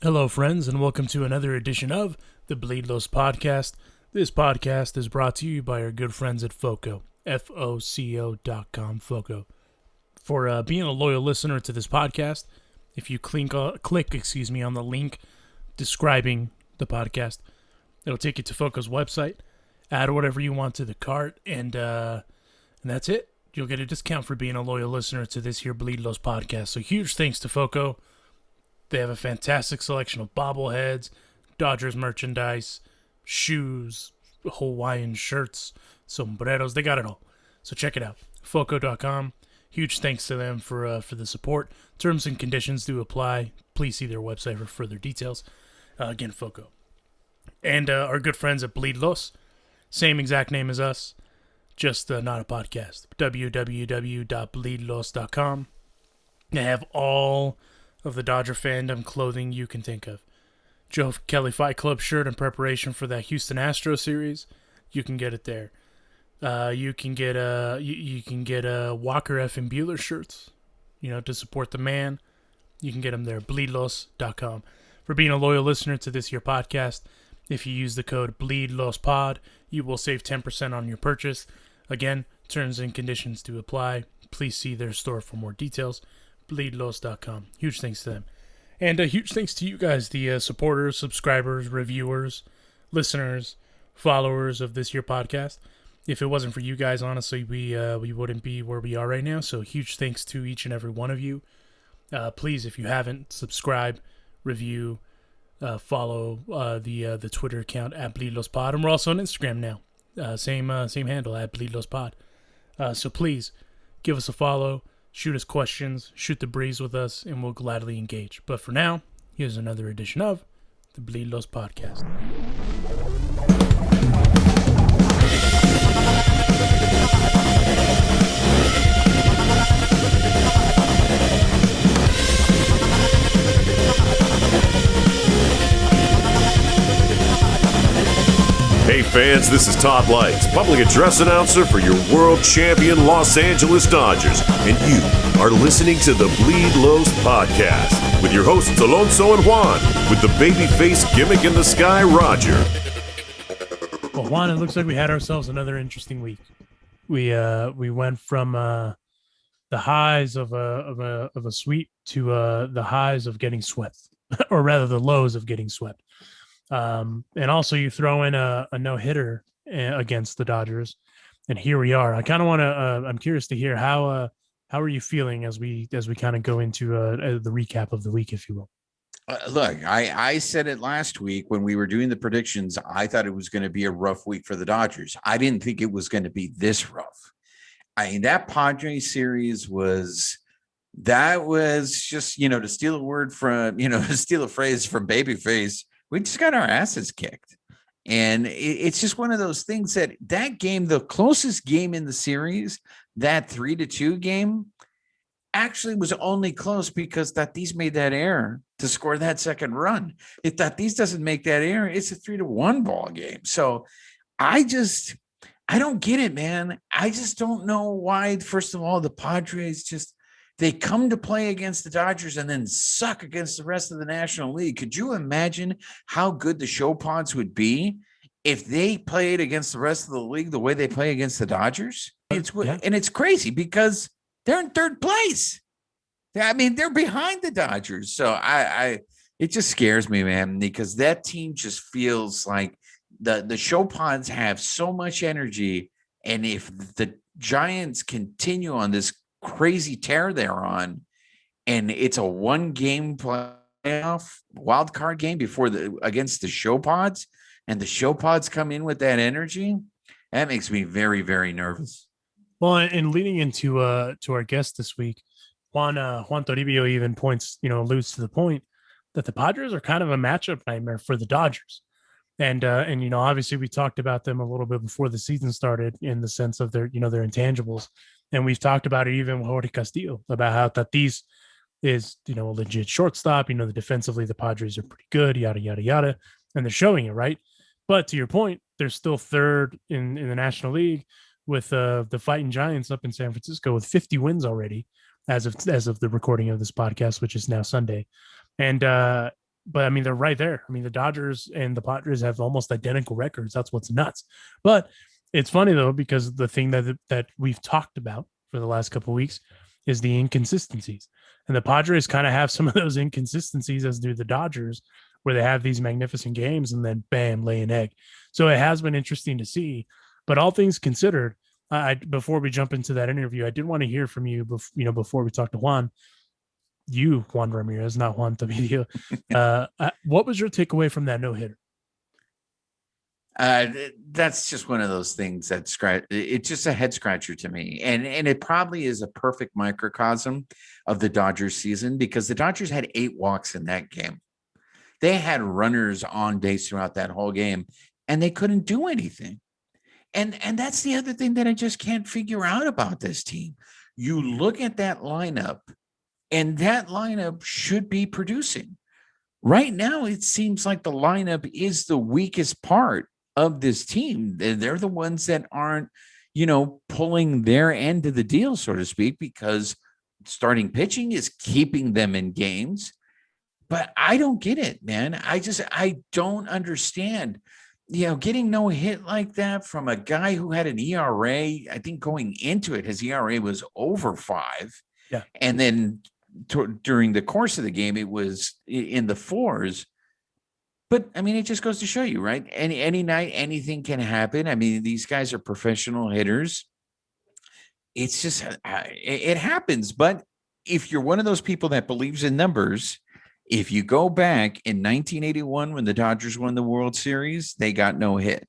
Hello, friends, and welcome to another edition of the Bleed Los Podcast. This podcast is brought to you by our good friends at Foco, FOCO.com, Foco. For being a loyal listener to this podcast, if you click on the link describing the podcast, it'll take you to Foco's website. Add whatever you want to the cart, and that's it. You'll get a discount for being a loyal listener to this here Bleed Los Podcast. So huge thanks to Foco. They have a fantastic selection of bobbleheads, Dodgers merchandise, shoes, Hawaiian shirts, sombreros. They got it all. So check it out. Foco.com. Huge thanks to them for the support. Terms and conditions do apply. Please see their website for further details. Again, Foco. And our good friends at Bleed Los. Same exact name as us, just not a podcast. www.bleedlos.com. They have all of the Dodger fandom clothing you can think of. Joe Kelly Fight Club shirt in preparation for that Houston Astros series. You can get it there. You can get Walker F. and Bueller shirts, to support the man. You can get them there. Bleedlos.com. For being a loyal listener to this here podcast, if you use the code BleedLosPod, you will save 10% on your purchase. Again, terms and conditions do apply. Please see their store for more details. Bleedlos.com. Huge thanks to them. And huge thanks to you guys, the supporters, subscribers, reviewers, listeners, followers of this here podcast. If it wasn't for you guys, honestly, we wouldn't be where we are right now. So huge thanks to each and every one of you. Please, if you haven't, subscribe, review, follow the Twitter account at BleedLosPod. And we're also on Instagram now. Same handle at BleedLosPod. So please give us a follow. Shoot us questions, shoot the breeze with us, and we'll gladly engage. But for now, here's another edition of the Bleed Los Podcast. Hey fans, this is Todd Lights, public address announcer for your world champion Los Angeles Dodgers, and you are listening to the Bleed Los Podcast with your hosts Alonso and Juan, with the babyface gimmick in the sky, Roger. Well, Juan, it looks like we had ourselves another interesting week. We went from the highs of a sweep to the highs of getting swept, or rather the lows of getting swept. And also you throw in a no-hitter against the Dodgers, and here we are. I kind of want to. I'm curious to hear how are you feeling as we kind of go into the recap of the week, if you will. Look, I said it last week when we were doing the predictions. I thought it was going to be a rough week for the Dodgers. I didn't think it was going to be this rough. I mean, that Padres series was just, to steal a word from, to steal a phrase from Babyface. We just got our asses kicked. And it's just one of those things that game, the closest game in the series, that 3-2 game, actually was only close because Tatis made that error to score that second run. If Tatis doesn't make that error, it's a 3-1 ball game. So I don't get it, man. I just don't know why, first of all, the Padres they come to play against the Dodgers and then suck against the rest of the National League. Could you imagine how good the show pods would be if they played against the rest of the league the way they play against the Dodgers? And it's crazy because they're in third place. I mean, they're behind the Dodgers. So it just scares me, man, because that team just feels like the show pods have so much energy. And if the Giants continue on this crazy tear they're on, and it's a one-game playoff wild card game against the show pods, and the show pods come in with that energy, that makes me very, very nervous. Well, and leading into to our guest this week, Juan Toribio even alludes to the point that the Padres are kind of a matchup nightmare for the Dodgers. And obviously we talked about them a little bit before the season started in the sense of their intangibles. And we've talked about it even with Jorge Castillo, about how Tatis is, a legit shortstop. Defensively, the Padres are pretty good, yada, yada, yada. And they're showing it, right? But to your point, they're still third in the National League with the Fighting Giants up in San Francisco with 50 wins already as of the recording of this podcast, which is now Sunday. And but I mean, they're right there. I mean, the Dodgers and the Padres have almost identical records. That's what's nuts. But it's funny though, because the thing that we've talked about for the last couple of weeks is the inconsistencies. And the Padres kind of have some of those inconsistencies, as do the Dodgers, where they have these magnificent games and then bam, lay an egg. So it has been interesting to see. But all things considered, before we jump into that interview, I did want to hear from you, before we talk to Juan. Juan Ramirez, not Juan Toribio. What was your takeaway from that no hitter? That's just one of those things that it's just a head scratcher to me. And it probably is a perfect microcosm of the Dodgers season, because the Dodgers had 8 walks in that game. They had runners on base throughout that whole game, and they couldn't do anything. And that's the other thing that I just can't figure out about this team. You look at that lineup, and that lineup should be producing. Right now, it seems like the lineup is the weakest part of this team. They're the ones that aren't, pulling their end of the deal, so to speak, because starting pitching is keeping them in games. But I don't get it, man. I don't understand. Getting no hit like that from a guy who had an ERA, I think going into it, his ERA was over 5. Yeah. And then during the course of the game, it was in the 4s. But I mean, it just goes to show you, right? Any night, anything can happen. I mean, these guys are professional hitters. It's just, it happens. But if you're one of those people that believes in numbers, if you go back in 1981, when the Dodgers won the World Series, they got no hit.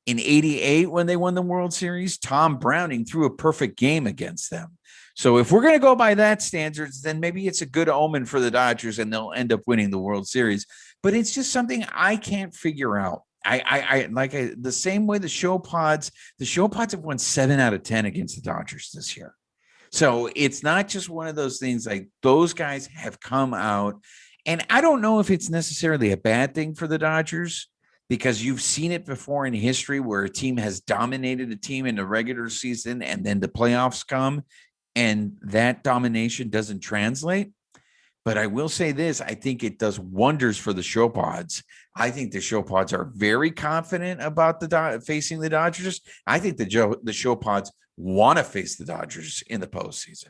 In 88, when they won the World Series, Tom Browning threw a perfect game against them. So if we're going to go by that standards, then maybe it's a good omen for the Dodgers and they'll end up winning the World Series. But it's just something I can't figure out. The same way the show pods have won 7 out of 10 against the Dodgers this year. So it's not just one of those things. Like, those guys have come out, and I don't know if it's necessarily a bad thing for the Dodgers, because you've seen it before in history where a team has dominated a team in the regular season and then the playoffs come and that domination doesn't translate. But I will say this, I think it does wonders for the show pods. I think the show pods are very confident about facing the Dodgers. I think the show pods want to face the Dodgers in the postseason.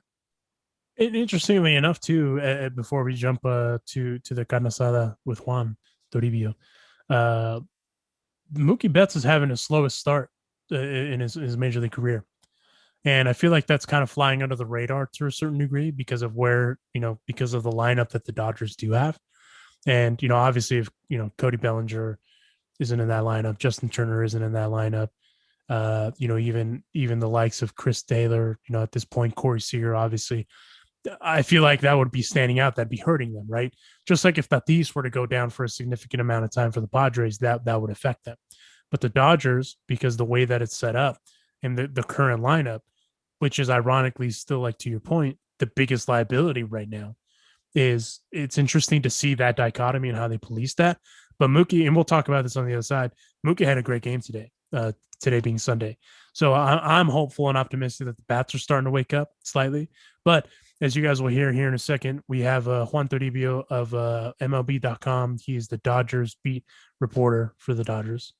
And interestingly enough, too, before we jump to the carne asada with Juan Toribio, Mookie Betts is having his slowest start in his major league career. And I feel like that's kind of flying under the radar to a certain degree because of because of the lineup that the Dodgers do have. And, obviously, if, Cody Bellinger isn't in that lineup, Justin Turner isn't in that lineup, even the likes of Chris Taylor, at this point, Corey Seager, obviously, I feel like that would be standing out. That'd be hurting them, right? Just like if Tatis were to go down for a significant amount of time for the Padres, that would affect them. But the Dodgers, because the way that it's set up and the current lineup, which is ironically still, like, to your point, the biggest liability right now, it's interesting to see that dichotomy and how they police that. But Mookie, and we'll talk about this on the other side, Mookie had a great game today, today being Sunday. So I'm hopeful and optimistic that the bats are starting to wake up slightly. But as you guys will hear here in a second, we have Juan Toribio of MLB.com. He's the Dodgers beat reporter for the Dodgers.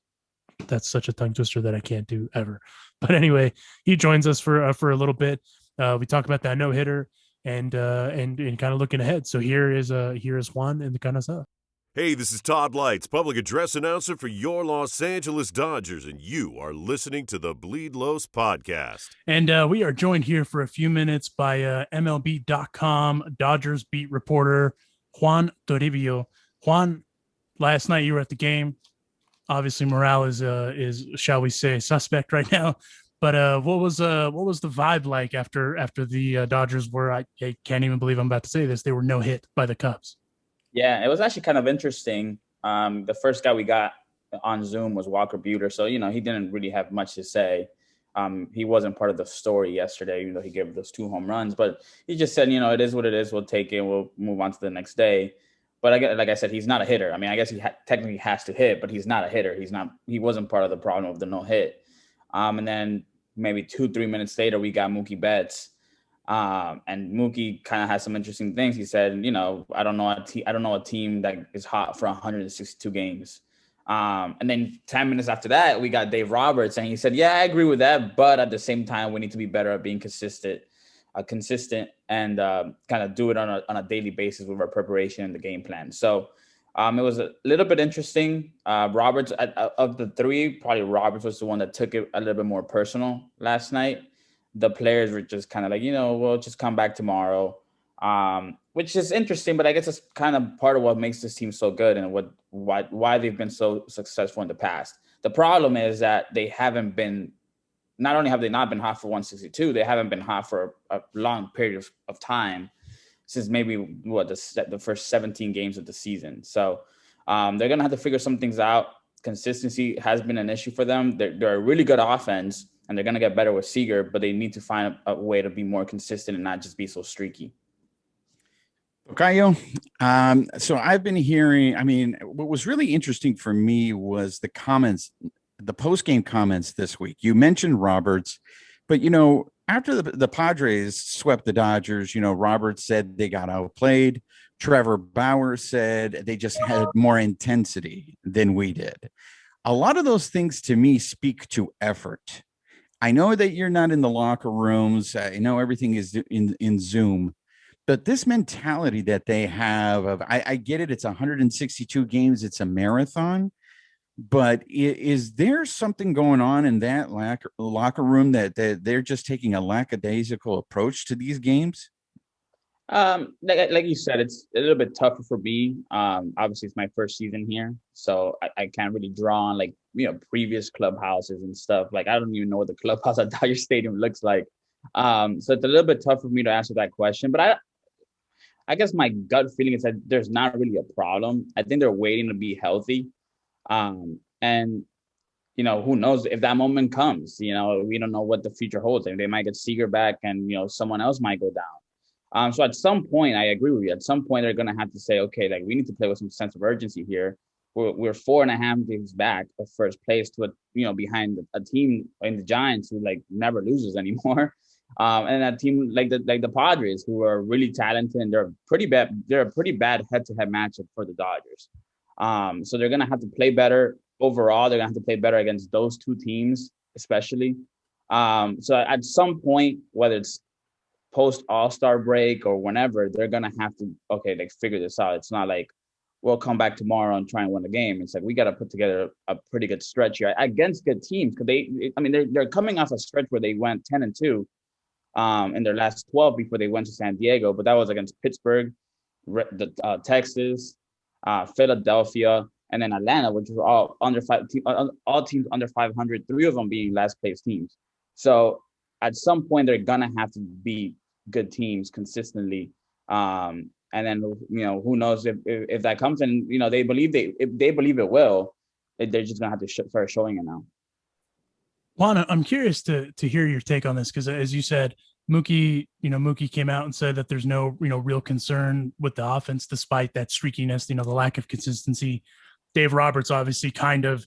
That's such a tongue twister that I can't do ever. But anyway, he joins us for a little bit. We talk about that no hitter and kind of looking ahead. So here is Juan in the carne asada. Hey, this is Todd Lights, public address announcer for your Los Angeles Dodgers, and you are listening to the Bleed Los podcast. And we are joined here for a few minutes by MLB.com Dodgers beat reporter Juan Toribio. Juan, last night you were at the game. Obviously, morale is shall we say suspect right now. But what was the vibe like after the Dodgers were? I can't even believe I'm about to say this. They were no hit by the Cubs. Yeah, it was actually kind of interesting. The first guy we got on Zoom was Walker Buehler. So, he didn't really have much to say. He wasn't part of the story yesterday, even though he gave those 2 home runs. But he just said, it is what it is. We'll take it. We'll move on to the next day. But like I said, he's not a hitter. I mean, I guess he technically has to hit, but he's not a hitter. He wasn't part of the problem of the no hit. And then maybe 2-3 minutes later, we got Mookie Betts. And Mookie kind of has some interesting things. He said, I don't know a team that is hot for 162 games. And then 10 minutes after that, we got Dave Roberts, and he said, yeah, I agree with that, but at the same time, we need to be better at being consistent and kind of do it on a daily basis with our preparation and the game plan. So it was a little bit interesting. Roberts, of the three, probably Roberts was the one that took it a little bit more personal last night. The players were just kind of like, we'll just come back tomorrow, which is interesting. But I guess it's kind of part of what makes this team so good and why they've been so successful in the past. The problem is that they haven't been. Not only have they not been hot for 162, they haven't been hot for a long period of time since maybe the first 17 games of the season. So they're going to have to figure some things out. Consistency has been an issue for them. They're a really good offense, and they're going to get better with Seager, but they need to find a way to be more consistent and not just be so streaky. Caio, so I've been hearing, what was really interesting for me was the comments, the post-game comments this week. You mentioned Roberts, but, after the Padres swept the Dodgers, Roberts said they got outplayed. Trevor Bauer said they just had more intensity than we did. A lot of those things to me speak to effort. I know that you're not in the locker rooms. I know everything is in Zoom, but this mentality that they have of, I get it. It's 162 games. It's a marathon. But is there something going on in that locker room that they're just taking a lackadaisical approach to these games? Like you said, it's a little bit tougher for me. Obviously, it's my first season here, so I can't really draw on previous clubhouses and stuff. Like I don't even know what the clubhouse at Dodger Stadium looks like. So it's a little bit tough for me to answer that question. But I guess my gut feeling is that there's not really a problem. I think they're waiting to be healthy. And who knows if that moment comes, we don't know what the future holds. They might get Seager back and, someone else might go down. So at some point, I agree with you. At some point, they're going to have to say, okay, like we need to play with some sense of urgency here. We're 4.5 games back of first place to behind a team in the Giants who never loses anymore. And a team like the Padres, who are really talented, and they're pretty bad. They're a pretty bad head-to-head matchup for the Dodgers. So they're going to have to play better overall. They're going to have to play better against those two teams, especially. So at some point, whether it's post All-Star break or whenever, they're going to have to, figure this out. It's not like we'll come back tomorrow and try and win the game. It's like we got to put together a pretty good stretch here against good teams. Because they're coming off a stretch where they went 10-2 in their last 12 before they went to San Diego. But that was against Pittsburgh, Texas, Philadelphia, and then Atlanta, which were all all teams under 500, 3 of them being last place teams. So at some point, they're gonna have to be good teams consistently. And then who knows if that comes, and if they believe it will, they're just gonna have to start showing it now. Juan, I'm curious to hear your take on this, because as you said, Mookie came out and said that there's no, real concern with the offense despite that streakiness, the lack of consistency. Dave Roberts obviously kind of,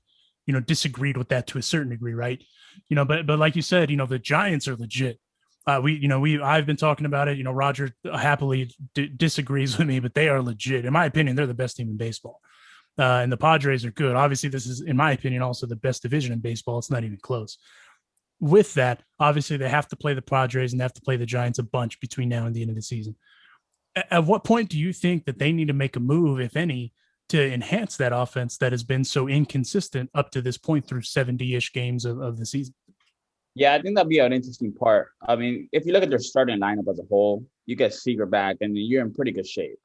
disagreed with that to a certain degree, right? But like you said, the Giants are legit. I've been talking about it. Roger happily disagrees with me, but they are legit. In my opinion, they're the best team in baseball. And the Padres are good. Obviously, this is, in my opinion, also the best division in baseball. It's not even close. With that, obviously, they have to play the Padres and they have to play the Giants a bunch between now and the end of the season. At what point do you think that they need to make a move, if any, to enhance that offense that has been so inconsistent up to this point through 70-ish games of the season? Yeah, I think that'd be an interesting part. If you look at their starting lineup as a whole, you get Seager back and you're in pretty good shape.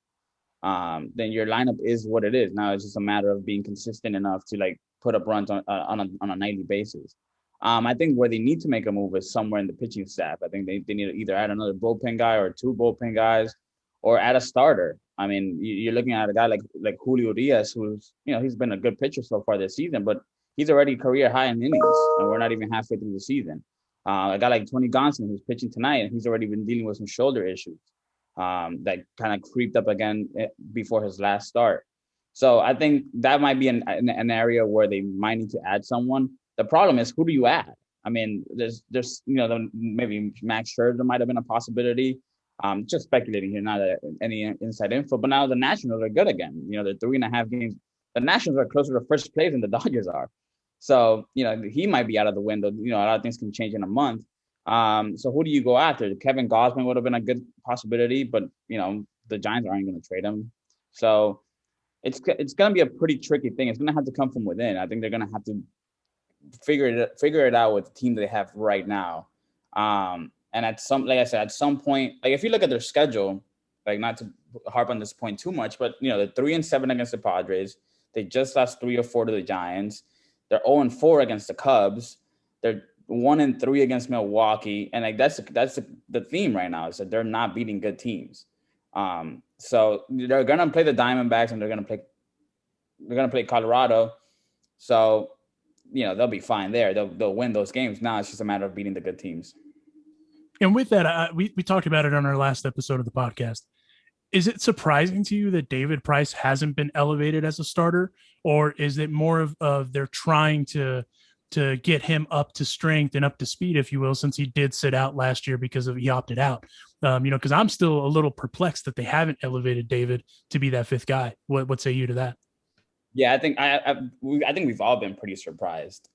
Then your lineup is what it is. Now it's just a matter of being consistent enough to put up runs on a nightly basis. I think where they need to make a move is somewhere in the pitching staff. I think they need to either add another bullpen guy or 2 bullpen guys, or add a starter. You're looking at a guy like Julio Diaz, who's he's been a good pitcher so far this season, but he's already career high in innings, and we're not even halfway through the season. A guy like Tony Gonsolin, who's pitching tonight, and he's already been dealing with some shoulder issues that kind of creeped up again before his last start. So I think that might be an area where they might need to add someone. The problem is, who do you add? I mean, there's maybe Max Scherzer might have been a possibility. Just speculating here, not any inside info. But now the Nationals are good again. They're 3.5 games. The Nationals are closer to first place than the Dodgers are. So, he might be out of the window. A lot of things can change in a month. So who do you go after? Kevin Gausman would have been a good possibility, but the Giants aren't going to trade him. So it's going to be a pretty tricky thing. It's going to have to come from within. I think they're going to have to figure it out with the team they have right now. And at some point, like if you look at their schedule, like not to harp on this point too much, but they're 3-7 against the Padres. They just lost 3 or 4 to the Giants. They're 0-4 against the Cubs. They're 1-3 against Milwaukee, and like that's the theme right now is that they're not beating good teams. So they're gonna play the Diamondbacks and they're gonna play Colorado. So they'll be fine there. They'll win those games. Now it's just a matter of beating the good teams. And with that, we talked about it on our last episode of the podcast. Is it surprising to you that David Price hasn't been elevated as a starter, or is it more of they're trying to get him up to strength and up to speed, if you will, since he did sit out last year because he opted out? Because I'm still a little perplexed that they haven't elevated David to be that fifth guy. What say you to that? Yeah, I think we've all been pretty surprised.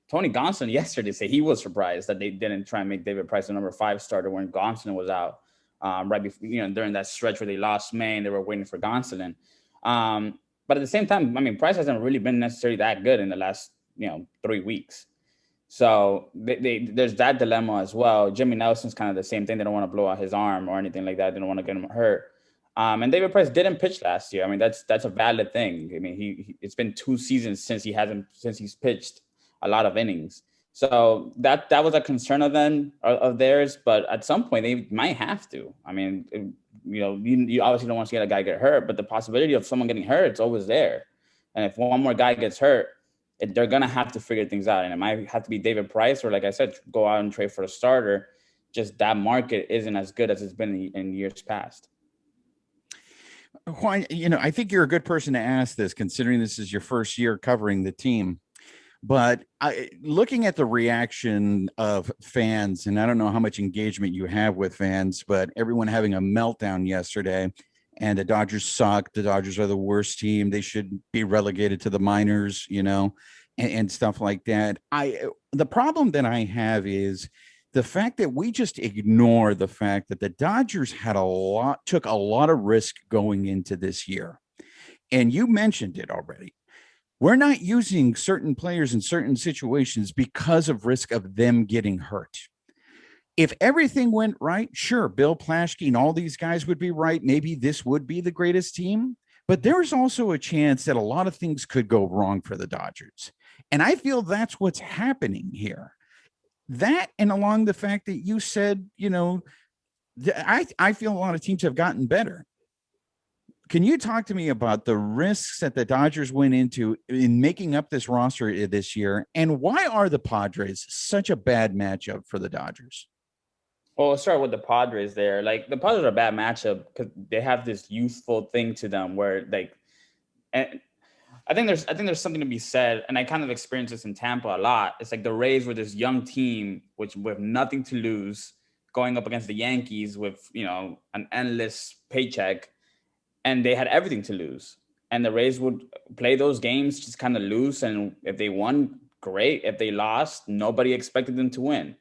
Tony Gonsolin yesterday said he was surprised that they didn't try and make David Price the number 5 starter when Gonsolin was out. Right before, during that stretch where they lost May and they were waiting for Gonsolin. But at the same time, I mean, Price hasn't really been necessarily that good in the last 3 weeks. So there's that dilemma as well. Jimmy Nelson's kind of the same thing. They don't want to blow out his arm or anything like that. They don't want to get him hurt. And David Price didn't pitch last year. I mean, that's a valid thing. I mean, it's been 2 seasons since he's pitched a lot of innings. So that was a concern of theirs, but at some point they might have to. I mean, you obviously don't want to see a guy get hurt, but the possibility of someone getting hurt, it's always there. And if one more guy gets hurt, they're going to have to figure things out. And it might have to be David Price, or like I said, go out and trade for a starter. Just that market isn't as good as it's been in years past. Juan, I think you're a good person to ask this, considering this is your first year covering the team. But looking at the reaction of fans, and I don't know how much engagement you have with fans, but everyone having a meltdown yesterday, and the Dodgers suck. The Dodgers are the worst team. They should be relegated to the minors, and stuff like that. The problem that I have is the fact that we just ignore the fact that the Dodgers took a lot of risk going into this year. And you mentioned it already. We're not using certain players in certain situations because of risk of them getting hurt. If everything went right, sure, Bill Plaschke and all these guys would be right. Maybe this would be the greatest team. But there's also a chance that a lot of things could go wrong for the Dodgers. And I feel that's what's happening here. That, and along the fact that you said, I feel a lot of teams have gotten better. Can you talk to me about the risks that the Dodgers went into in making up this roster this year? And why are the Padres such a bad matchup for the Dodgers? Well, let's start with the Padres there. Like, the Padres are a bad matchup because they have this youthful thing to them where, and I think there's something to be said, and I kind of experienced this in Tampa a lot. It's like the Rays were this young team with nothing to lose, going up against the Yankees with an endless paycheck, and they had everything to lose. And the Rays would play those games just kind of loose, and if they won, great. If they lost, nobody expected them to win.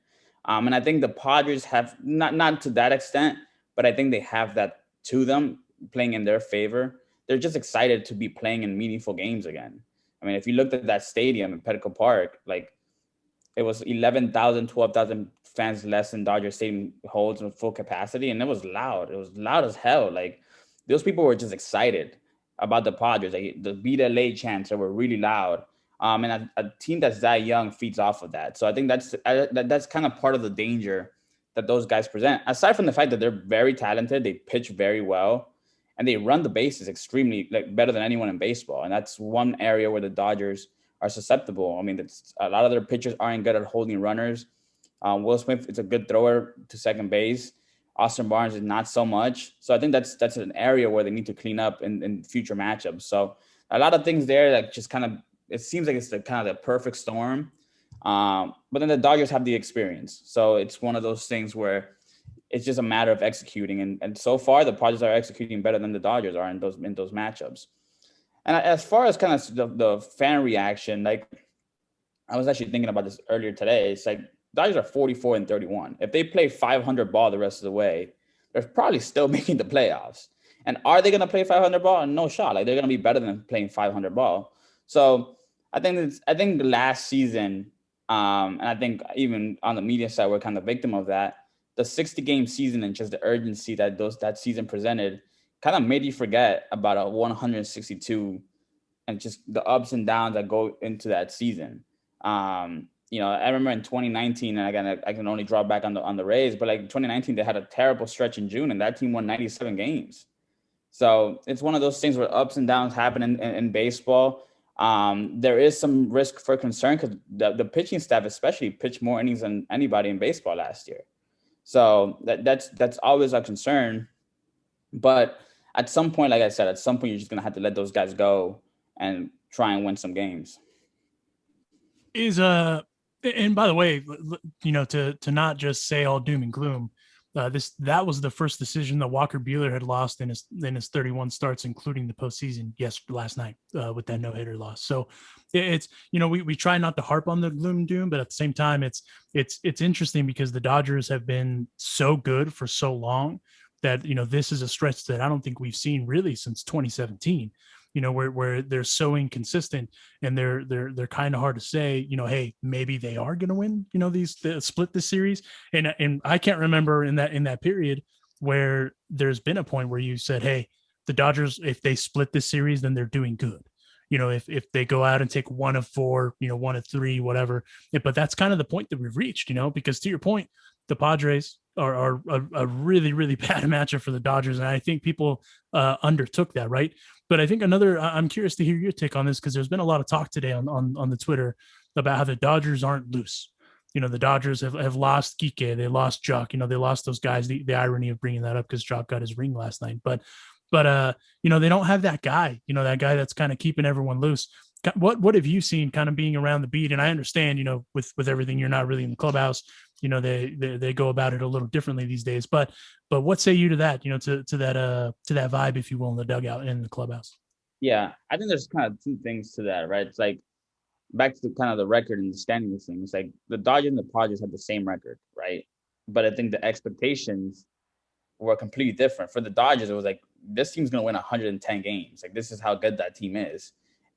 And I think the Padres have not to that extent, but I think they have that to them playing in their favor. They're just excited to be playing in meaningful games again. I mean, if you looked at that stadium in Petco Park, like it was 11,000, 12,000 fans less than Dodger Stadium holds in full capacity. And it was loud. It was loud as hell. Like, those people were just excited about the Padres. Like, the Beat LA chants that were really loud. And a team that's that young feeds off of that. So I think that's kind of part of the danger that those guys present. Aside from the fact that they're very talented, they pitch very well, and they run the bases extremely, better than anyone in baseball. And that's one area where the Dodgers are susceptible. I mean, a lot of their pitchers aren't good at holding runners. Will Smith is a good thrower to second base. Austin Barnes is not so much. So I think that's an area where they need to clean up in future matchups. So a lot of things there that just kind of, it seems like it's kind of the perfect storm. But then the Dodgers have the experience. So it's one of those things where it's just a matter of executing. And so far, the Padres are executing better than the Dodgers are in those matchups. And as far as kind of the fan reaction, like I was actually thinking about this earlier today. It's like Dodgers are 44-31. If they play 500 ball the rest of the way, they're probably still making the playoffs. And are they going to play 500 ball? No shot. Like they're going to be better than playing 500 ball. So I think last season, and I think even on the media side, we're kind of victim of that. The 60-game season and just the urgency that season presented kind of made you forget about a 162 and just the ups and downs that go into that season. I remember in 2019, and again, I can only draw back on the Rays, but like 2019, they had a terrible stretch in June, and that team won 97 games. So it's one of those things where ups and downs happen in baseball. There is some risk for concern because the pitching staff especially pitched more innings than anybody in baseball last year. So that's always a concern. But at some point, like I said, you're just going to have to let those guys go and try and win some games. And by the way, to not just say all doom and gloom, that was the first decision that Walker Buehler had lost in his 31 starts, including the postseason last night with that no-hitter loss. So it's we try not to harp on the gloom and doom, but at the same time, it's interesting because the Dodgers have been so good for so long that this is a stretch that I don't think we've seen really since 2017. Where they're so inconsistent and they're kind of hard to say, hey, maybe they are going to win, split this series. And I can't remember in that period where there's been a point where you said, hey, the Dodgers, if they split this series, then they're doing good. If they go out and take 1 of 4, 1 of 3, whatever. But that's kind of the point that we've reached, because to your point, the Padres are a really, really bad matchup for the Dodgers. And I think people undertook that, right? But I think I'm curious to hear your take on this because there's been a lot of talk today on the Twitter about how the Dodgers aren't loose. The Dodgers have lost Kike, they lost Jock, they lost those guys. The irony of bringing that up because Jock got his ring last night. But they don't have that guy, that guy that's kind of keeping everyone loose. What have you seen kind of being around the beat? And I understand, with everything, you're not really in the clubhouse, they go about it a little differently these days, but what say you to that, to that vibe, if you will, in the dugout and in the clubhouse? Yeah, I think there's kind of two things to that, right? It's like back to kind of the record and the standing of things. Like the Dodgers and the Padres had the same record, right? But I think the expectations were completely different. For the Dodgers, it was like, this team's going to win 110 games. Like, this is how good that team is.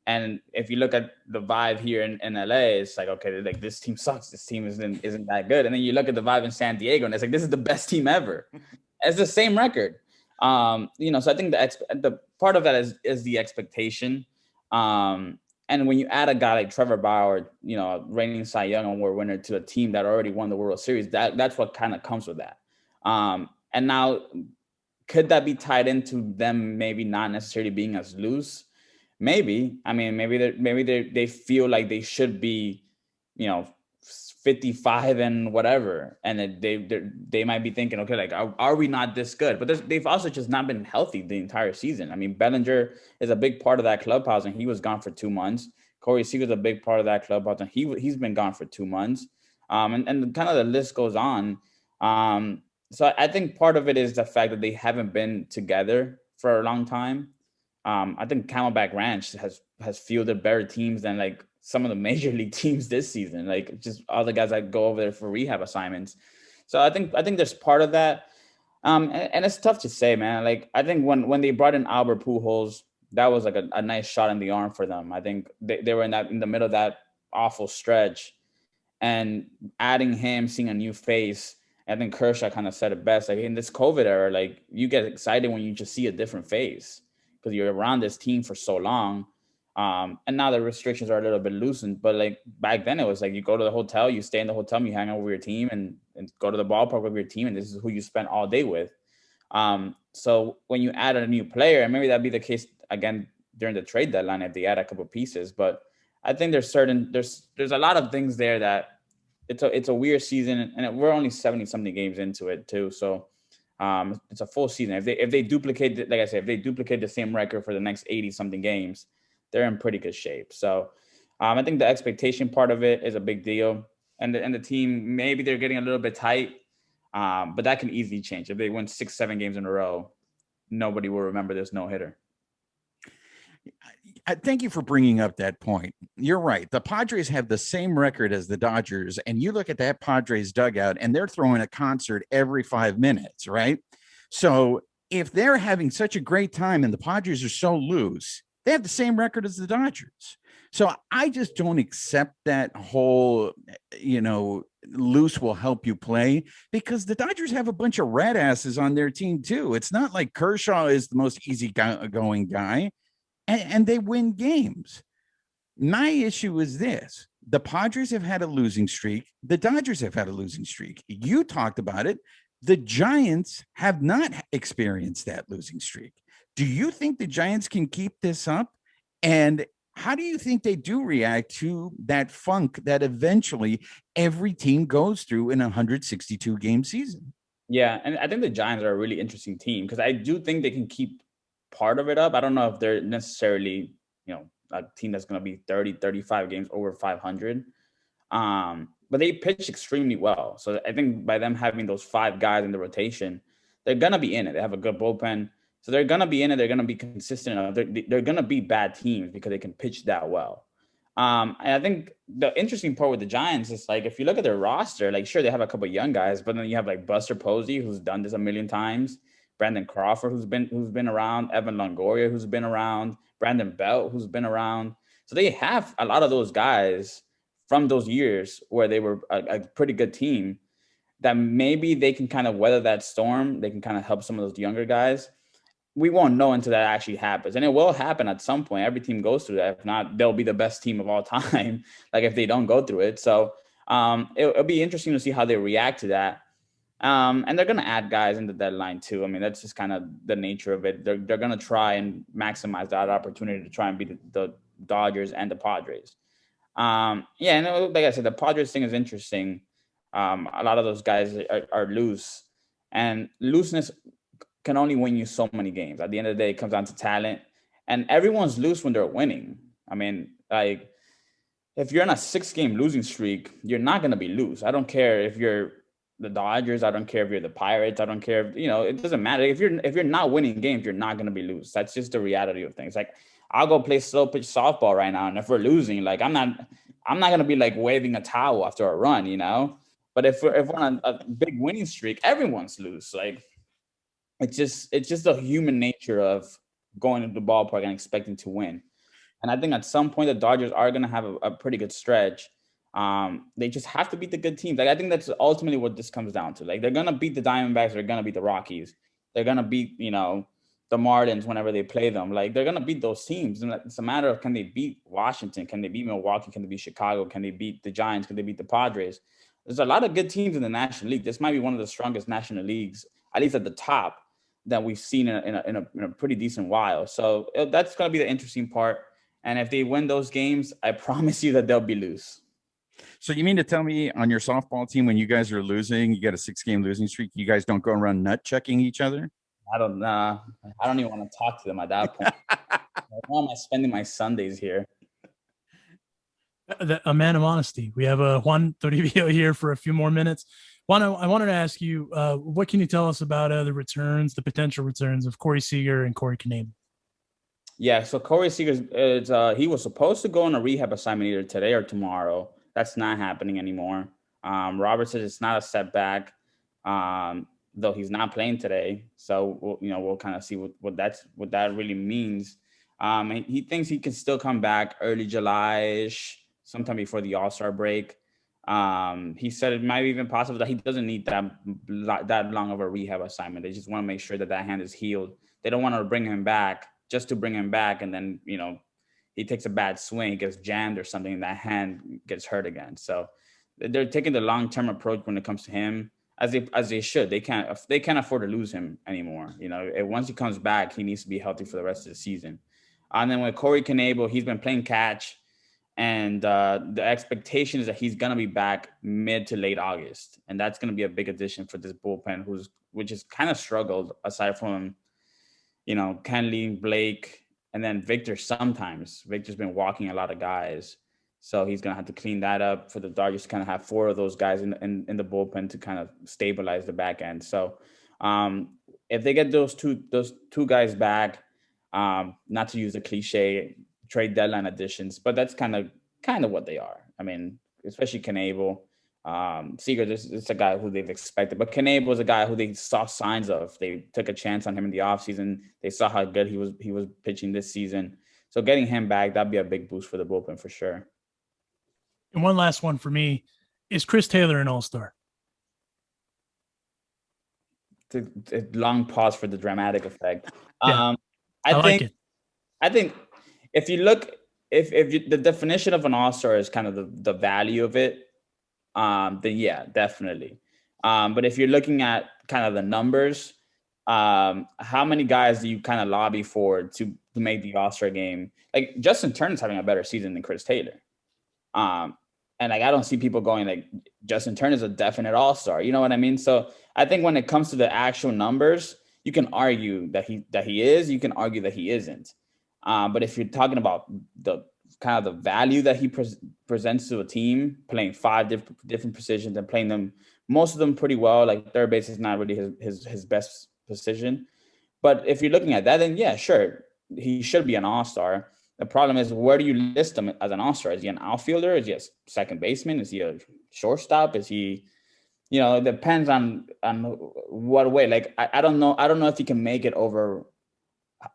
And if you look at the vibe here in LA, it's like, okay, like this team sucks. This team isn't that good. And then you look at the vibe in San Diego, and it's like, this is the best team ever. It's the same record. So I think the part of that is the expectation. And when you add a guy like Trevor Bauer, reigning Cy Young award winner to a team that already won the World Series, that's what kind of comes with that. And now, could that be tied into them maybe not necessarily being as loose? Maybe. I mean, maybe they feel like they should be, 55 and whatever, and they might be thinking, okay, like are we not this good? But they've also just not been healthy the entire season. I mean, Bellinger is a big part of that clubhouse, and he was gone for 2 months. Corey Seager's a big part of that clubhouse, and he's been gone for 2 months. And kind of the list goes on. So I think part of it is the fact that they haven't been together for a long time. I think Camelback Ranch has fielded better teams than like some of the major league teams this season, like just all the guys that go over there for rehab assignments. So I think there's part of that. And it's tough to say, man. Like, I think when they brought in Albert Pujols, that was like a nice shot in the arm for them. I think they were in the middle of that awful stretch, and adding him, seeing a new face. I think Kershaw kind of said it best. Like, in this COVID era, like, you get excited when you just see a different face, because you're around this team for so long. And now the restrictions are a little bit loosened, but like back then it was like you go to the hotel, you stay in the hotel, you hang out with your team and go to the ballpark with your team, and this is who you spend all day with. So when you add a new player, and maybe that'd be the case again during the trade deadline if they add a couple pieces, but I think there's a lot of things there that it's a weird season, and we're only 70-something games into it too. So it's a full season. If they duplicate, like I said, if they duplicate the same record for the next 80-something games, they're in pretty good shape. So I think the expectation part of it is a big deal, and the team, maybe they're getting a little bit tight, but that can easily change. If they win 6-7 games in a row, nobody will remember this no-hitter. I thank you for bringing up that point. You're right. The Padres have the same record as the Dodgers, and you look at that Padres dugout, and they're throwing a concert every 5 minutes, right? So if they're having such a great time and the Padres are so loose, they have the same record as the Dodgers. So I just don't accept that whole, loose will help you play, because the Dodgers have a bunch of rat asses on their team too. It's not like Kershaw is the most easygoing guy, and they win games. My issue is this: the Padres have had a losing streak. The Dodgers have had a losing streak. You talked about it. The Giants have not experienced that losing streak. Do you think the Giants can keep this up? And how do you think they do react to that funk that eventually every team goes through in a 162 game season? Yeah, and I think the Giants are a really interesting team, because I do think they can keep part of it up. I don't know if they're necessarily, a team that's going to be 30, 35 games over 500. But they pitch extremely well. So I think by them having those 5 guys in the rotation, they're going to be in it. They have a good bullpen. So they're going to be in it. They're going to be consistent. They're going to be bad teams because they can pitch that well. And I think the interesting part with the Giants is, like, if you look at their roster, like, sure, they have a couple of young guys, but then you have like Buster Posey, who's done this a million times, Brandon Crawford, who's been around, Evan Longoria, who's been around, Brandon Belt, who's been around. So they have a lot of those guys from those years where they were a pretty good team, that maybe they can kind of weather that storm. They can kind of help some of those younger guys. We won't know until that actually happens. And it will happen at some point. Every team goes through that. If not, they'll be the best team of all time, like, if they don't go through it. So it'll be interesting to see how they react to that. And they're going to add guys in the deadline too. I mean, that's just kind of the nature of it. They're going to try and maximize that opportunity to try and beat the Dodgers and the Padres. And like I said, the Padres thing is interesting. A lot of those guys are loose, and looseness can only win you so many games. At the end of the day, it comes down to talent, and everyone's loose when they're winning. I mean, like, if you're on a 6-game losing streak, you're not going to be loose. I don't care if you're the Dodgers. I don't care if you're the Pirates. I don't care if, it doesn't matter. If you're not winning games, you're not going to be loose. That's just the reality of things. Like, I'll go play slow pitch softball right now, and if we're losing, like, I'm not going to be like waving a towel after a run, But if we're on a big winning streak, everyone's loose. Like, it's just the human nature of going to the ballpark and expecting to win. And I think at some point the Dodgers are going to have a pretty good stretch. They just have to beat the good teams. Like, I think that's ultimately what this comes down to. Like, they're going to beat the Diamondbacks. They're going to beat the Rockies. They're going to beat, the Marlins whenever they play them. Like, they're going to beat those teams. And it's a matter of, can they beat Washington? Can they beat Milwaukee? Can they beat Chicago? Can they beat the Giants? Can they beat the Padres? There's a lot of good teams in the National League. This might be one of the strongest National Leagues, at least at the top, that we've seen in a pretty decent while. So that's going to be the interesting part. And if they win those games, I promise you that they'll be loose. So you mean to tell me, on your softball team, when you guys are losing, you got a 6-game losing streak, you guys don't go around nut checking each other? I don't even want to talk to them at that point. Why am I spending my Sundays here? A man of honesty. We have Juan Toribio here for a few more minutes. Juan, I wanted to ask you, what can you tell us about the potential returns of Corey Seager and Corey Knebel? Yeah, so Corey Seager, he was supposed to go on a rehab assignment either today or tomorrow. That's not happening anymore. Robert says it's not a setback, though he's not playing today. So we'll kind of see what that really means. He thinks he can still come back early July-ish, sometime before the All-Star break. He said it might be even possible that he doesn't need that long of a rehab assignment. They just want to make sure that hand is healed. They don't want to bring him back just to bring him back, and then he takes a bad swing, he gets jammed or something, and that hand gets hurt again. So they're taking the long-term approach when it comes to him, as they should. They can't afford to lose him anymore. Once he comes back, he needs to be healthy for the rest of the season. And then with Corey Knebel, he's been playing catch, and the expectation is that he's going to be back mid to late August. And that's going to be a big addition for this bullpen, which has kind of struggled, aside from, Kenley, Blake, and then Victor sometimes. Victor's been walking a lot of guys. So he's going to have to clean that up for the Dodgers to kind of have 4 of those guys in the bullpen to kind of stabilize the back end. So if they get those two guys back, not to use the cliche trade deadline additions, but that's kind of what they are. I mean, especially Knebel. Seager, it's a guy who they've expected, but Knebel was a guy who they saw signs of. They took a chance on him in the offseason. They saw how good he was pitching this season. So getting him back, that'd be a big boost for the bullpen for sure. And one last one for me, is Chris Taylor an all-star? A long pause for the dramatic effect. Yeah, I think if you look, the definition of an all-star is kind of the value of it, then yeah, definitely. But if you're looking at kind of the numbers, how many guys do you kind of lobby for to make the all-star game? Like Justin Turner's having a better season than Chris Taylor. And like, I don't see people going like Justin Turner's a definite all-star. You know what I mean? So I think when it comes to the actual numbers, you can argue that he is, you can argue that he isn't. But if you're talking about the kind of the value that he presents to a team, playing 5 different positions and playing them, most of them pretty well, like third base is not really his best position. But if you're looking at that, then yeah, sure, he should be an all-star. The problem is, where do you list him as an all-star? Is he an outfielder? Is he a second baseman? Is he a shortstop? Is he, it depends on what way. Like, I don't know. I don't know if he can make it over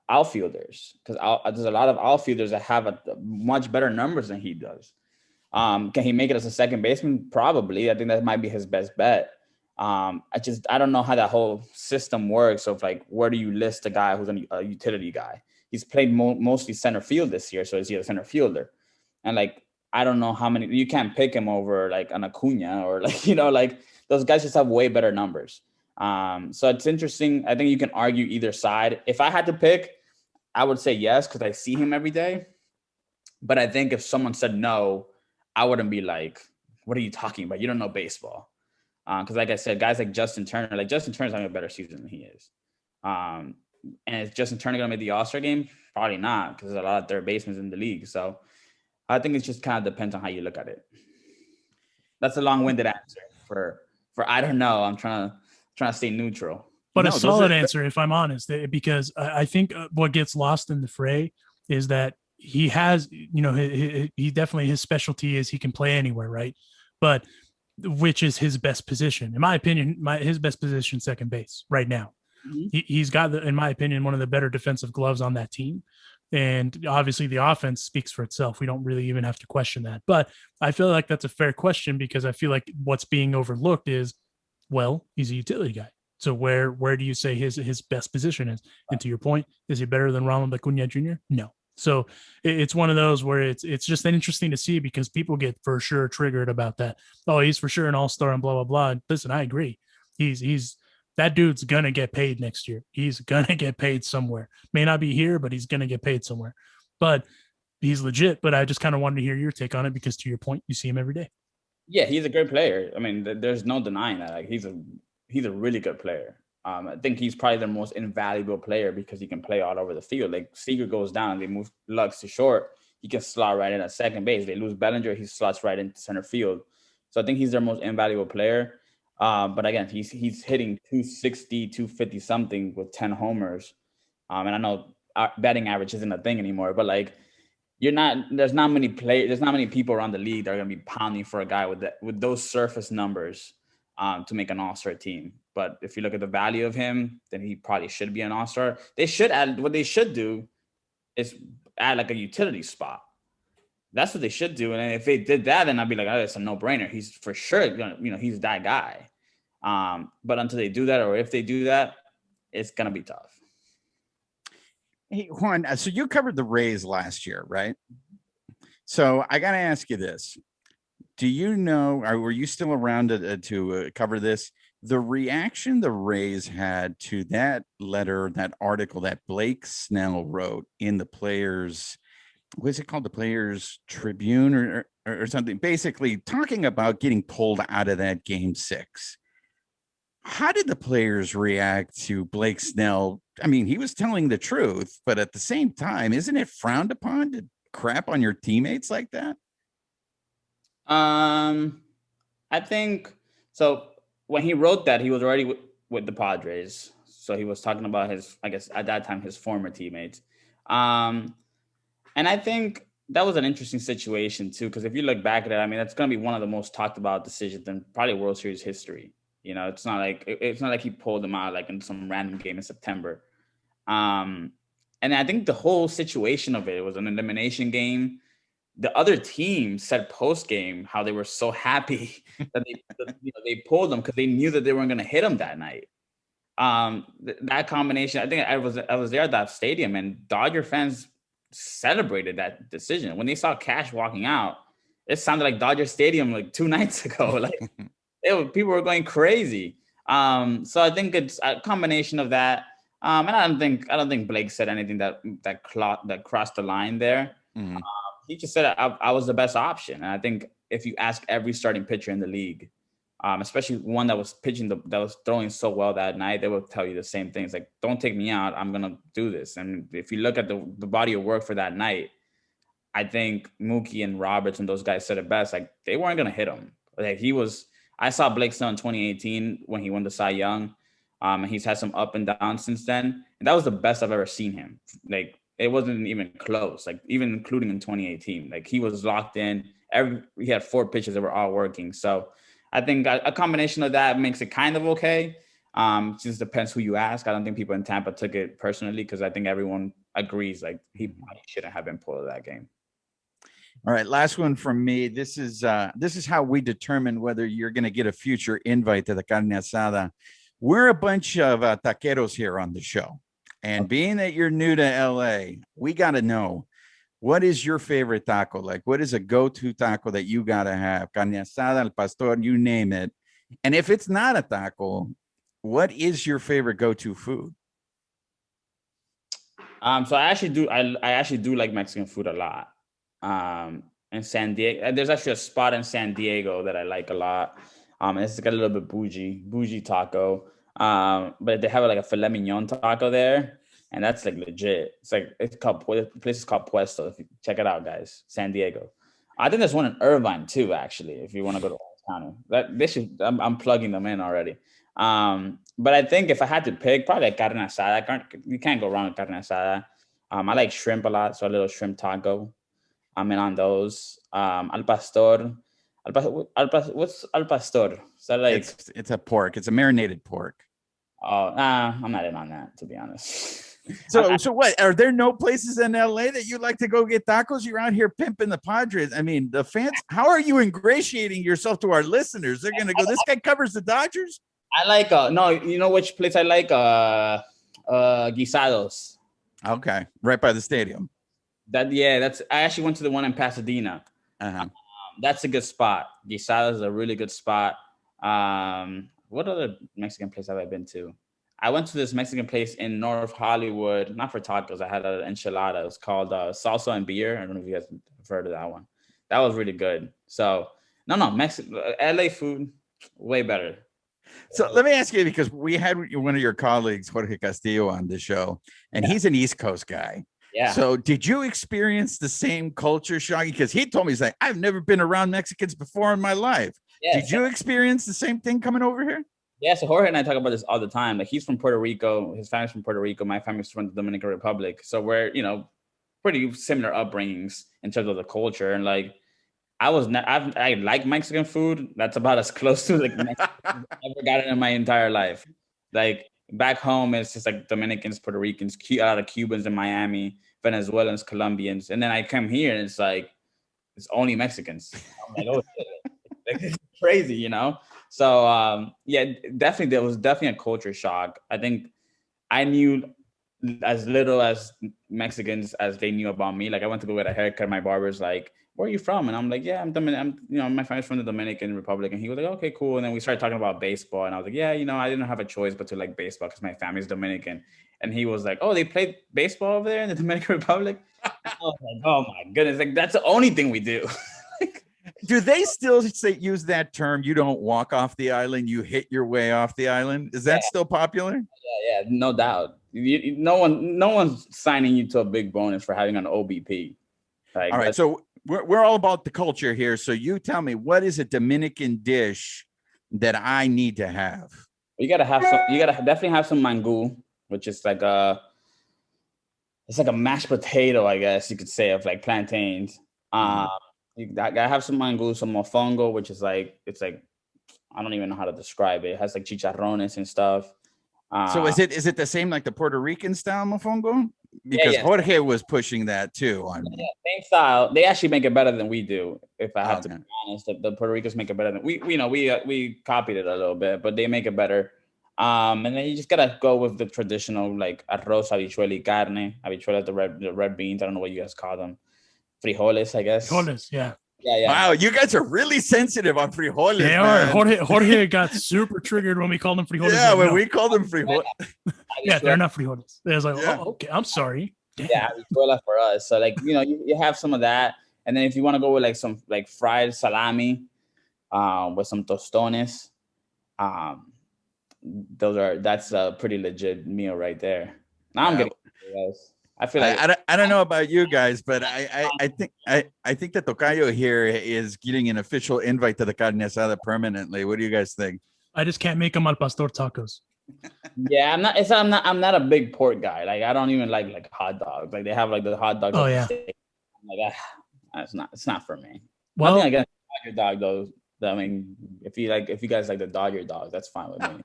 outfielders, because there's a lot of outfielders that have a much better numbers than he does. Can he make it as a second baseman? Probably. I think that might be his best bet. I don't know how that whole system works of like, where do you list a guy who's a utility guy? He's played mostly center field this year, so is he a center fielder? And like, I don't know how many, you can't pick him over like an Acuna or like, like those guys just have way better numbers. So it's interesting. I think you can argue either side. If I had to pick, I would say yes, because I see him every day. But I think if someone said no, I wouldn't be like, what are you talking about? You don't know baseball. Because like I said, guys like Justin Turner's having a better season than he is. And is Justin Turner going to make the All-Star game? Probably not, because there's a lot of third basemen in the league. So I think it just kind of depends on how you look at it. That's a long-winded answer for I don't know. I'm trying to stay neutral. But a solid answer, if I'm honest, because I think what gets lost in the fray is that he has, he definitely, his specialty is he can play anywhere, right? But which is his best position? In my opinion, his best position, second base right now. Mm-hmm. He's got, in my opinion, one of the better defensive gloves on that team. And obviously the offense speaks for itself. We don't really even have to question that. But I feel like that's a fair question, because I feel like what's being overlooked is, well, he's a utility guy. So where do you say his best position is? And to your point, is he better than Ronald Acuna Jr.? No. So it's one of those where it's just interesting to see, because people get for sure triggered about that. Oh, he's for sure an all-star and blah, blah, blah. And listen, I agree. He's that dude's going to get paid next year. He's going to get paid somewhere. May not be here, but he's going to get paid somewhere. But he's legit. But I just kind of wanted to hear your take on it, because to your point, you see him every day. Yeah, he's a great player. I mean, there's no denying that. Like, he's a really good player. I think he's probably the most invaluable player, because he can play all over the field. Like, Seager goes down, they move Lux to short, he can slot right in at second base. They lose Bellinger, he slots right into center field. So I think he's their most invaluable player. But again, he's hitting 260, 250 something with 10 homers. And I know batting average isn't a thing anymore, but like, there's not many people around the league that are going to be pounding for a guy with those surface numbers to make an all-star team. But if you look at the value of him, then he probably should be an all-star. What they should do is add like a utility spot. That's what they should do. And if they did that, then I'd be like, oh, it's a no-brainer. He's for sure gonna, he's that guy. But until they do that, or if they do that, it's gonna be tough. Hey, Juan, so you covered the Rays last year, right? So I got to ask you this. Do you know, or were you still around to cover this? The reaction the Rays had to that letter, that article that Blake Snell wrote in the Players, what's it called? The Players Tribune or something, basically talking about getting pulled out of that Game 6. How did the players react to Blake Snell? I mean, he was telling the truth, but at the same time, isn't it frowned upon to crap on your teammates like that? I think so. When he wrote that, he was already with the Padres, so he was talking about his, I guess at that time, his former teammates. Um, and I think that was an interesting situation too, because if you look back at it, I mean, that's going to be one of the most talked about decisions in probably World Series history. You know, it's not like he pulled them out like in some random game in September. Um, and I think the whole situation of it was an elimination game. The other team said post game how they were so happy that they pulled them because they knew that they weren't going to hit them that night. That combination, I think I was there at that stadium, and Dodger fans celebrated that decision when they saw Cash walking out. It sounded like Dodger Stadium like 2 nights ago. Like people were going crazy. So I think it's a combination of that. And I don't think Blake said anything that crossed the line there. Mm-hmm. He just said I was the best option. And I think if you ask every starting pitcher in the league, especially one that was that was throwing so well that night, they will tell you the same things. Like, don't take me out. I'm going to do this. And if you look at the body of work for that night, I think Mookie and Roberts and those guys said it best. Like, they weren't going to hit him. Like, I saw Blake Snell in 2018 when he won the Cy Young. And he's had some up and down since then. And that was the best I've ever seen him. Like, it wasn't even close, like even including in 2018. Like, he was locked in. He had 4 pitches that were all working. So I think a combination of that makes it kind of okay. Just depends who you ask. I don't think people in Tampa took it personally because I think everyone agrees like he probably shouldn't have been pulled of that game. All right, last one from me. This is how we determine whether you're going to get a future invite to the carne asada. We're a bunch of taqueros here on the show. And being that you're new to LA, we got to know, what is your favorite taco? Like, what is a go-to taco that you got to have? Carne asada, al pastor, you name it. And if it's not a taco, what is your favorite go-to food? So I actually do like Mexican food a lot. In San Diego, there's actually a spot in San Diego that I like a lot. It's got a little bit bougie taco. But they have like a filet mignon taco there, and that's like legit. The place is called Puesto. If you check it out, guys, San Diego. I think there's one in Irvine too, actually. If you want to go to Orange County, I'm plugging them in already. But I think if I had to pick, probably like carne asada. You can't go wrong with carne asada. I like shrimp a lot, so a little shrimp taco. I'm in on those. Al pastor. What's al pastor? So like it's a pork. It's a marinated pork. Oh, I'm not in on that, to be honest. So what? Are there no places in LA that you like to go get tacos? You're out here pimping the Padres. I mean, the fans. How are you ingratiating yourself to our listeners? They're gonna go, this guy covers the Dodgers. I like no, you know which place I like? Guisados. Okay, right by the stadium. I actually went to the one in Pasadena. Uh-huh. That's a good spot. Guisados is a really good spot. What other Mexican place have I been to? I went to this Mexican place in North Hollywood, not for tacos. I had an enchilada. It was called Salsa and Beer. I don't know if you guys have heard of that one. That was really good. So, no, LA food, way better. So let me ask you, because we had one of your colleagues, Jorge Castillo, on the show, and he's an East Coast guy. Yeah. So did you experience the same culture shock? Because he told me, he's like, I've never been around Mexicans before in my life. Yeah, did you experience the same thing coming over here? Yeah, so Jorge and I talk about this all the time. Like, he's from Puerto Rico. His family's from Puerto Rico. My family's from the Dominican Republic. So we're, pretty similar upbringings in terms of the culture. And like, I like Mexican food. That's about as close to like Mexican I've ever gotten in my entire life. Like, back home, it's just like Dominicans, Puerto Ricans, a lot of Cubans in Miami, Venezuelans, Colombians. And then I come here and it's like, it's only Mexicans. I'm like, oh shit. It's crazy, So definitely there was definitely a culture shock. I think I knew as little as Mexicans as they knew about me. Like, I went to go get a haircut. My barber's like, "Where are you from?" And I'm like, "Yeah, I'm Dominican. My family's from the Dominican Republic." And he was like, "Okay, cool." And then we started talking about baseball, and I was like, "Yeah, I didn't have a choice but to like baseball because my family's Dominican." And he was like, "Oh, they played baseball over there in the Dominican Republic?" I was like, "Oh my goodness! Like, that's the only thing we do." Do they still use that term? You don't walk off the island, you hit your way off the island. Is that still popular? Yeah, no doubt. No one's signing you to a big bonus for having an OBP. All right. So we're all about the culture here. So you tell me, what is a Dominican dish that I need to have? You gotta have some. You gotta definitely have some mango, which is like it's like a mashed potato, I guess you could say, of like plantains. You gotta have some mango, some mofongo, which is like I don't even know how to describe it. It has like chicharrones and stuff. So is it the same like the Puerto Rican style mofongo? Because Jorge was pushing that too. Same style. They actually make it better than we do. If I have to be honest, the Puerto Ricans make it better than we copied it a little bit, but they make it better. And then you just gotta go with the traditional like arroz, habichuela, y carne. Habichuelas, the red beans. I don't know what you guys call them. Frijoles, I guess. Frijoles, yeah. Yeah. Wow, you guys are really sensitive on frijoles. They are. Jorge got super triggered when we called them frijoles. Yeah, when we called them frijoles. Yeah, they're not frijoles. They was like, oh, okay, I'm sorry. Damn. Yeah, habichuela for us. So like, you have some of that. And then if you want to go with like some like fried salami with some tostones, that's a pretty legit meal right there. Now I'm getting I feel like I don't know about you guys, but I think that Tocayo here is getting an official invite to the carne asada permanently. What do you guys think? I just can't make them al pastor tacos. Yeah, I'm not a big pork guy. Like I don't even like hot dogs. Like they have like the hot dog. Oh yeah. Like it's not for me. Well, nothing against Dodger dog though. I mean, if you guys like the Dodger dog, that's fine with me.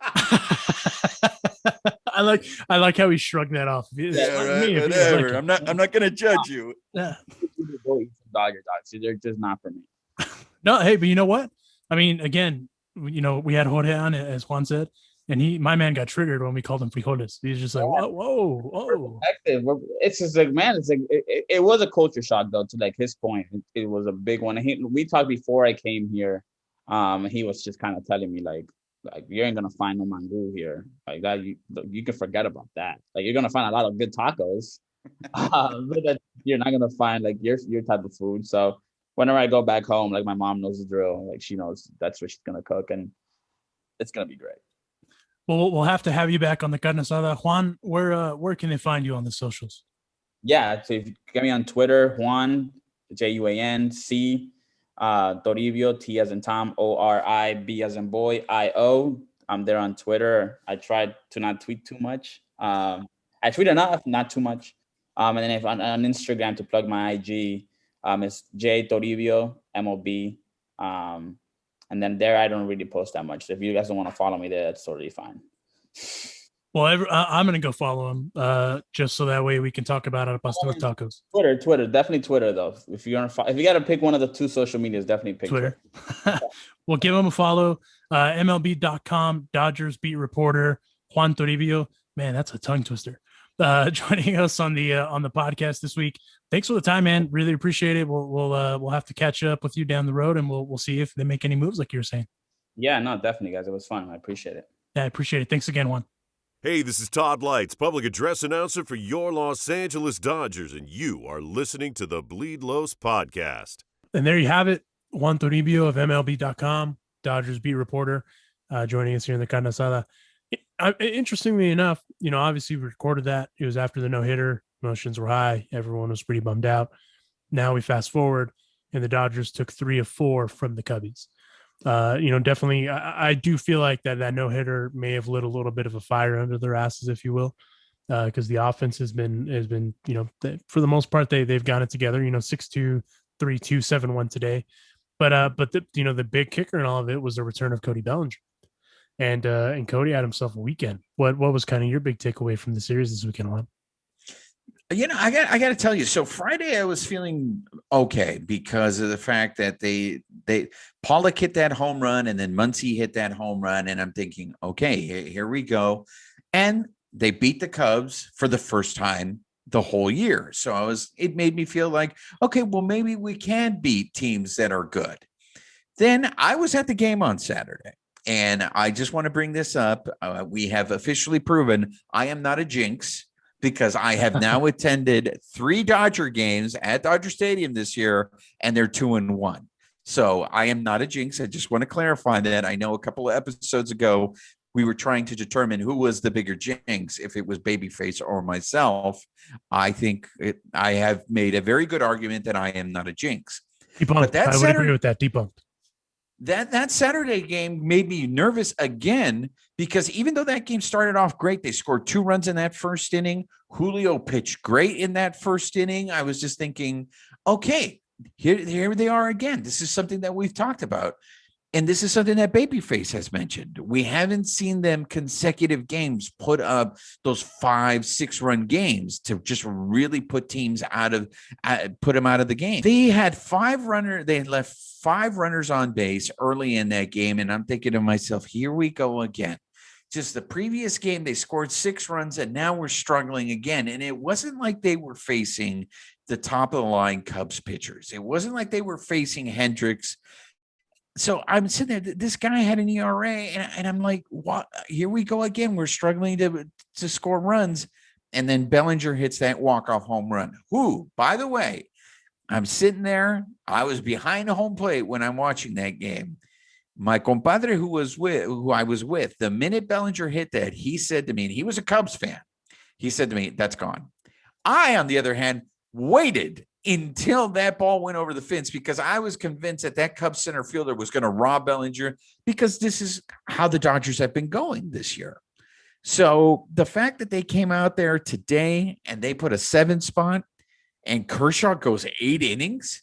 I like how he shrugged that off. Whatever. I'm not gonna judge you. Yeah. Go eat some Dodger dogs. They're just not for me. No, hey, but you know what? I mean, again, we had Jorge on, as Juan said, and my man got triggered when we called him frijoles. He's just like, whoa. It's just like, man, it's like it was a culture shock though. To like his point, it was a big one. We talked before I came here. He was just kind of telling me like you ain't gonna find no mango here. Like that, you can forget about that. Like you're gonna find a lot of good tacos, but that you're not gonna find like your type of food. So whenever I go back home, like my mom knows the drill. Like she knows that's what she's gonna cook, and it's gonna be great. Well, we'll have to have you back on the carne asada. Juan, where can they find you on the socials? Yeah, so if you get me on Twitter, Juan JUANC. Toribio, T as in Tom, ORIB as in boy, IO. I'm there on Twitter. I tried to not tweet too much. I tweet enough, not too much. And then if on Instagram to plug my IG, it's J Toribio MOB. And then there I don't really post that much. So if you guys don't want to follow me there, that's totally fine. Well, I'm gonna go follow him, just so that way we can talk about it. Pastor tacos. Twitter, definitely Twitter though. If you got to pick one of the two social medias, definitely pick Twitter. Well, give him a follow. MLB.com, Dodgers beat reporter Juan Toribio. Man, that's a tongue twister. Joining us on the podcast this week. Thanks for the time, man. Really appreciate it. We'll have to catch up with you down the road, and we'll see if they make any moves like you were saying. Yeah, no, definitely, guys. It was fun. I appreciate it. Yeah, I appreciate it. Thanks again, Juan. Hey, this is Todd Lights, public address announcer for your Los Angeles Dodgers, and you are listening to the Bleed Los podcast. And there you have it. Juan Toribio of MLB.com, Dodgers beat reporter, joining us here in the carne asada. Interestingly enough, obviously we recorded that. It was after the no-hitter. Emotions were high. Everyone was pretty bummed out. Now we fast forward, and the Dodgers took 3 of 4 from the Cubbies. Definitely, I do feel like that no-hitter may have lit a little bit of a fire under their asses, if you will, because the offense has been, for the most part, they've got it together, 6-2, 3-2, 7-1 today. But the big kicker in all of it was the return of Cody Bellinger. And Cody had himself a weekend. What was kind of your big takeaway from the series this weekend, Juan? I got to tell you. So Friday I was feeling okay because of the fact that they Pollock hit that home run and then Muncy hit that home run, and I'm thinking, okay, here we go. And they beat the Cubs for the first time the whole year. So it made me feel like, okay, well, maybe we can beat teams that are good. Then I was at the game on Saturday, and I just want to bring this up. We have officially proven I am not a jinx, because I have now attended 3 Dodger games at Dodger Stadium this year, and they're 2-1. So I am not a jinx. I just want to clarify that. I know a couple of episodes ago, we were trying to determine who was the bigger jinx, if it was Babyface or myself. I think I have made a very good argument that I am not a jinx. Debunked. But that I would agree with that. Debunked. That Saturday game made me nervous again, because even though that game started off great, they scored 2 runs in that first inning. Julio pitched great in that first inning. I was just thinking, okay, here they are again. This is something that we've talked about. And this is something that Babyface has mentioned. We haven't seen them consecutive games put up those 5-6 run games to just really put teams put them out of the game. They had they had left 5 runners on base early in that game. And I'm thinking to myself, here we go again. Just the previous game, they scored 6 runs, and now we're struggling again. And it wasn't like they were facing the top of the line Cubs pitchers. It wasn't like they were facing Hendricks. So I'm sitting there, this guy had an ERA, and I'm like, what? Here we go again. We're struggling to score runs. And then Bellinger hits that walk-off home run. Who, by the way, I'm sitting there. I was behind the home plate when I'm watching that game. My compadre who I was with, the minute Bellinger hit that, he said to me, and he was a Cubs fan, he said to me, that's gone. I, on the other hand, waited until that ball went over the fence, because I was convinced that Cubs center fielder was going to rob Bellinger, because this is how the Dodgers have been going this year. So the fact that they came out there today and they put a 7 spot and Kershaw goes 8 innings,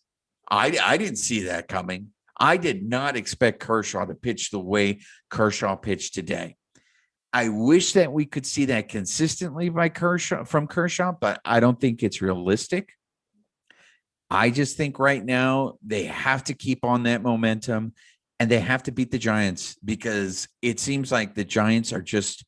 I didn't see that coming. I did not expect Kershaw to pitch the way Kershaw pitched today. I wish that we could see that consistently from Kershaw, but I don't think it's realistic. I just think right now they have to keep on that momentum, and they have to beat the Giants, because it seems like the Giants are just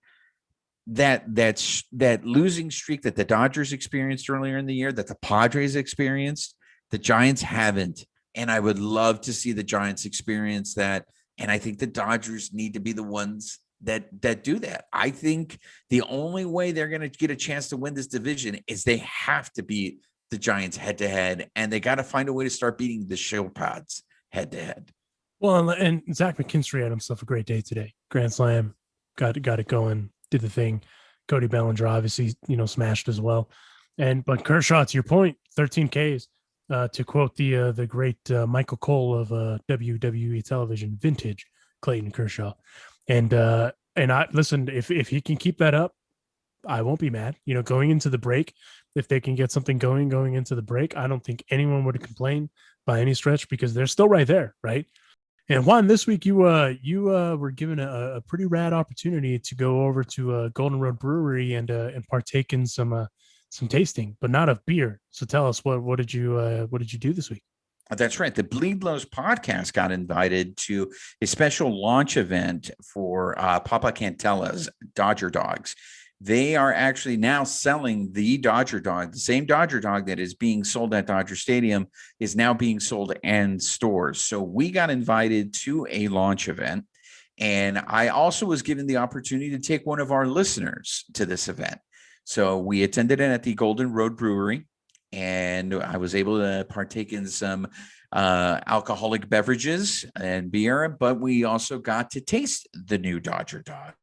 that losing streak that the Dodgers experienced earlier in the year, that the Padres experienced, the Giants haven't. And I would love to see the Giants experience that. And I think the Dodgers need to be the ones that do that. I think the only way they're going to get a chance to win this division is they have to beat the Giants head to head, and they got to find a way to start beating the Shield Pods head to head. Well, and Zach McKinstry had himself a great day today. Grand slam, got it going, did the thing. Cody Bellinger obviously, smashed as well. But Kershaw, to your point, 13 Ks. To quote the great Michael Cole of WWE television, vintage Clayton Kershaw. And I listen, if he can keep that up, I won't be mad. Going into the break, if they can get something going into the break, I don't think anyone would complain by any stretch, because they're still right there, right? And Juan, this week you were given a pretty rad opportunity to go over to Golden Road Brewery and partake in some tasting, but not of beer. So tell us, what did you do this week? That's right. The Bleed Lows podcast got invited to a special launch event for Papa Cantella's Dodger Dogs. They are actually now selling the Dodger Dog. The same Dodger Dog that is being sold at Dodger Stadium is now being sold in stores. So we got invited to a launch event, and I also was given the opportunity to take one of our listeners to this event. So we attended it at the Golden Road Brewery, and I was able to partake in some alcoholic beverages and beer, but we also got to taste the new Dodger Dog.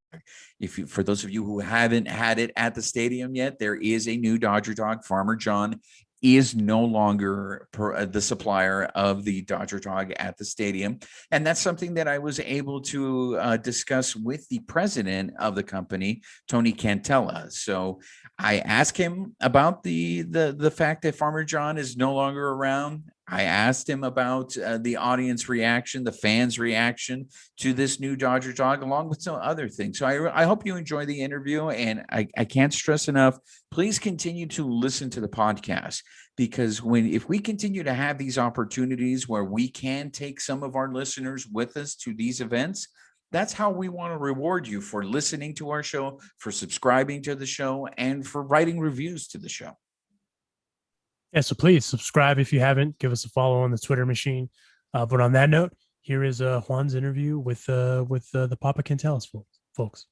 For those of you who haven't had it at the stadium yet, there is a new Dodger Dog. Farmer John is no longer the supplier of the Dodger Dog at the stadium. And that's something that I was able to discuss with the president of the company, Tony Cantella. So I asked him about the fact that Farmer John is no longer around. I asked him about the audience reaction, the fans' reaction to this new Dodger Dog, along with some other things. So I hope you enjoy the interview, and I can't stress enough, please continue to listen to the podcast, because if we continue to have these opportunities where we can take some of our listeners with us to these events, that's how we want to reward you for listening to our show, for subscribing to the show, and for writing reviews to the show. Yeah, so please subscribe if you haven't. Give us a follow on the Twitter machine. But on that note, here is Juan's interview with the Papa Cantella's folks.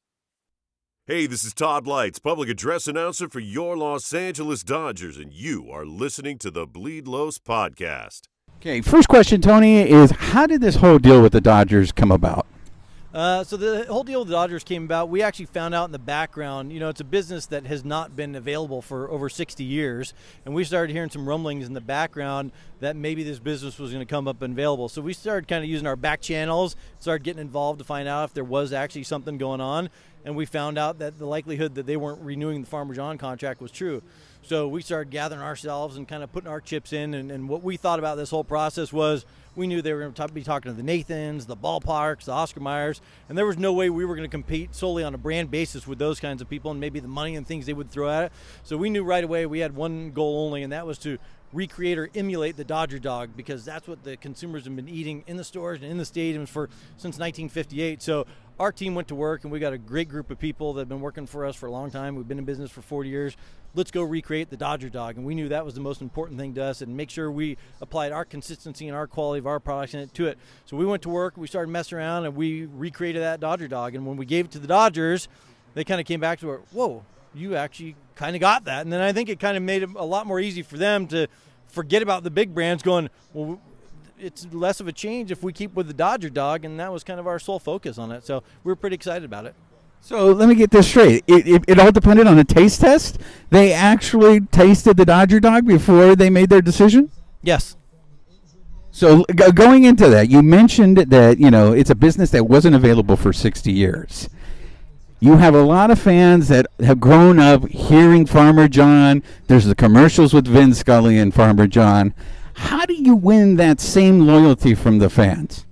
Hey, this is Todd Lights, public address announcer for your Los Angeles Dodgers, and you are listening to the Bleed Los podcast. Okay, first question, Tony, is how did this whole deal with the Dodgers come about? So the whole deal with the Dodgers came about. We actually found out in the background, it's a business that has not been available for over 60 years. And we started hearing some rumblings in the background that maybe this business was going to come up and available. So we started kind of using our back channels, started getting involved to find out if there was actually something going on. And we found out that the likelihood that they weren't renewing the Farmer John contract was true. So we started gathering ourselves and kind of putting our chips in. And what we thought about this whole process was we knew they were going to be talking to the Nathans, the ballparks, the Oscar Mayers, and there was no way we were going to compete solely on a brand basis with those kinds of people and maybe the money and things they would throw at it. So we knew right away we had one goal only, and that was to recreate or emulate the Dodger dog, because that's what the consumers have been eating in the stores and in the stadiums since 1958. So our team went to work, and we got a great group of people that have been working for us for a long time. We've been in business for 40 years. Let's go recreate the Dodger dog. And we knew that was the most important thing to us, and make sure we applied our consistency and our quality of our products to it. So we went to work, we started messing around, and we recreated that Dodger dog. And when we gave it to the Dodgers, they kind of came back to it, whoa, you actually kind of got that. And then I think it kind of made it a lot more easy for them to forget about the big brands, going, well, it's less of a change if we keep with the Dodger dog. And that was kind of our sole focus on it. So we were pretty excited about it. So let me get this straight. It all depended on a taste test? They actually tasted the Dodger dog before they made their decision? Yes. So going into that, you mentioned that, it's a business that wasn't available for 60 years. You have a lot of fans that have grown up hearing Farmer John. There's the commercials with Vin Scully and Farmer John. How do you win that same loyalty from the fans?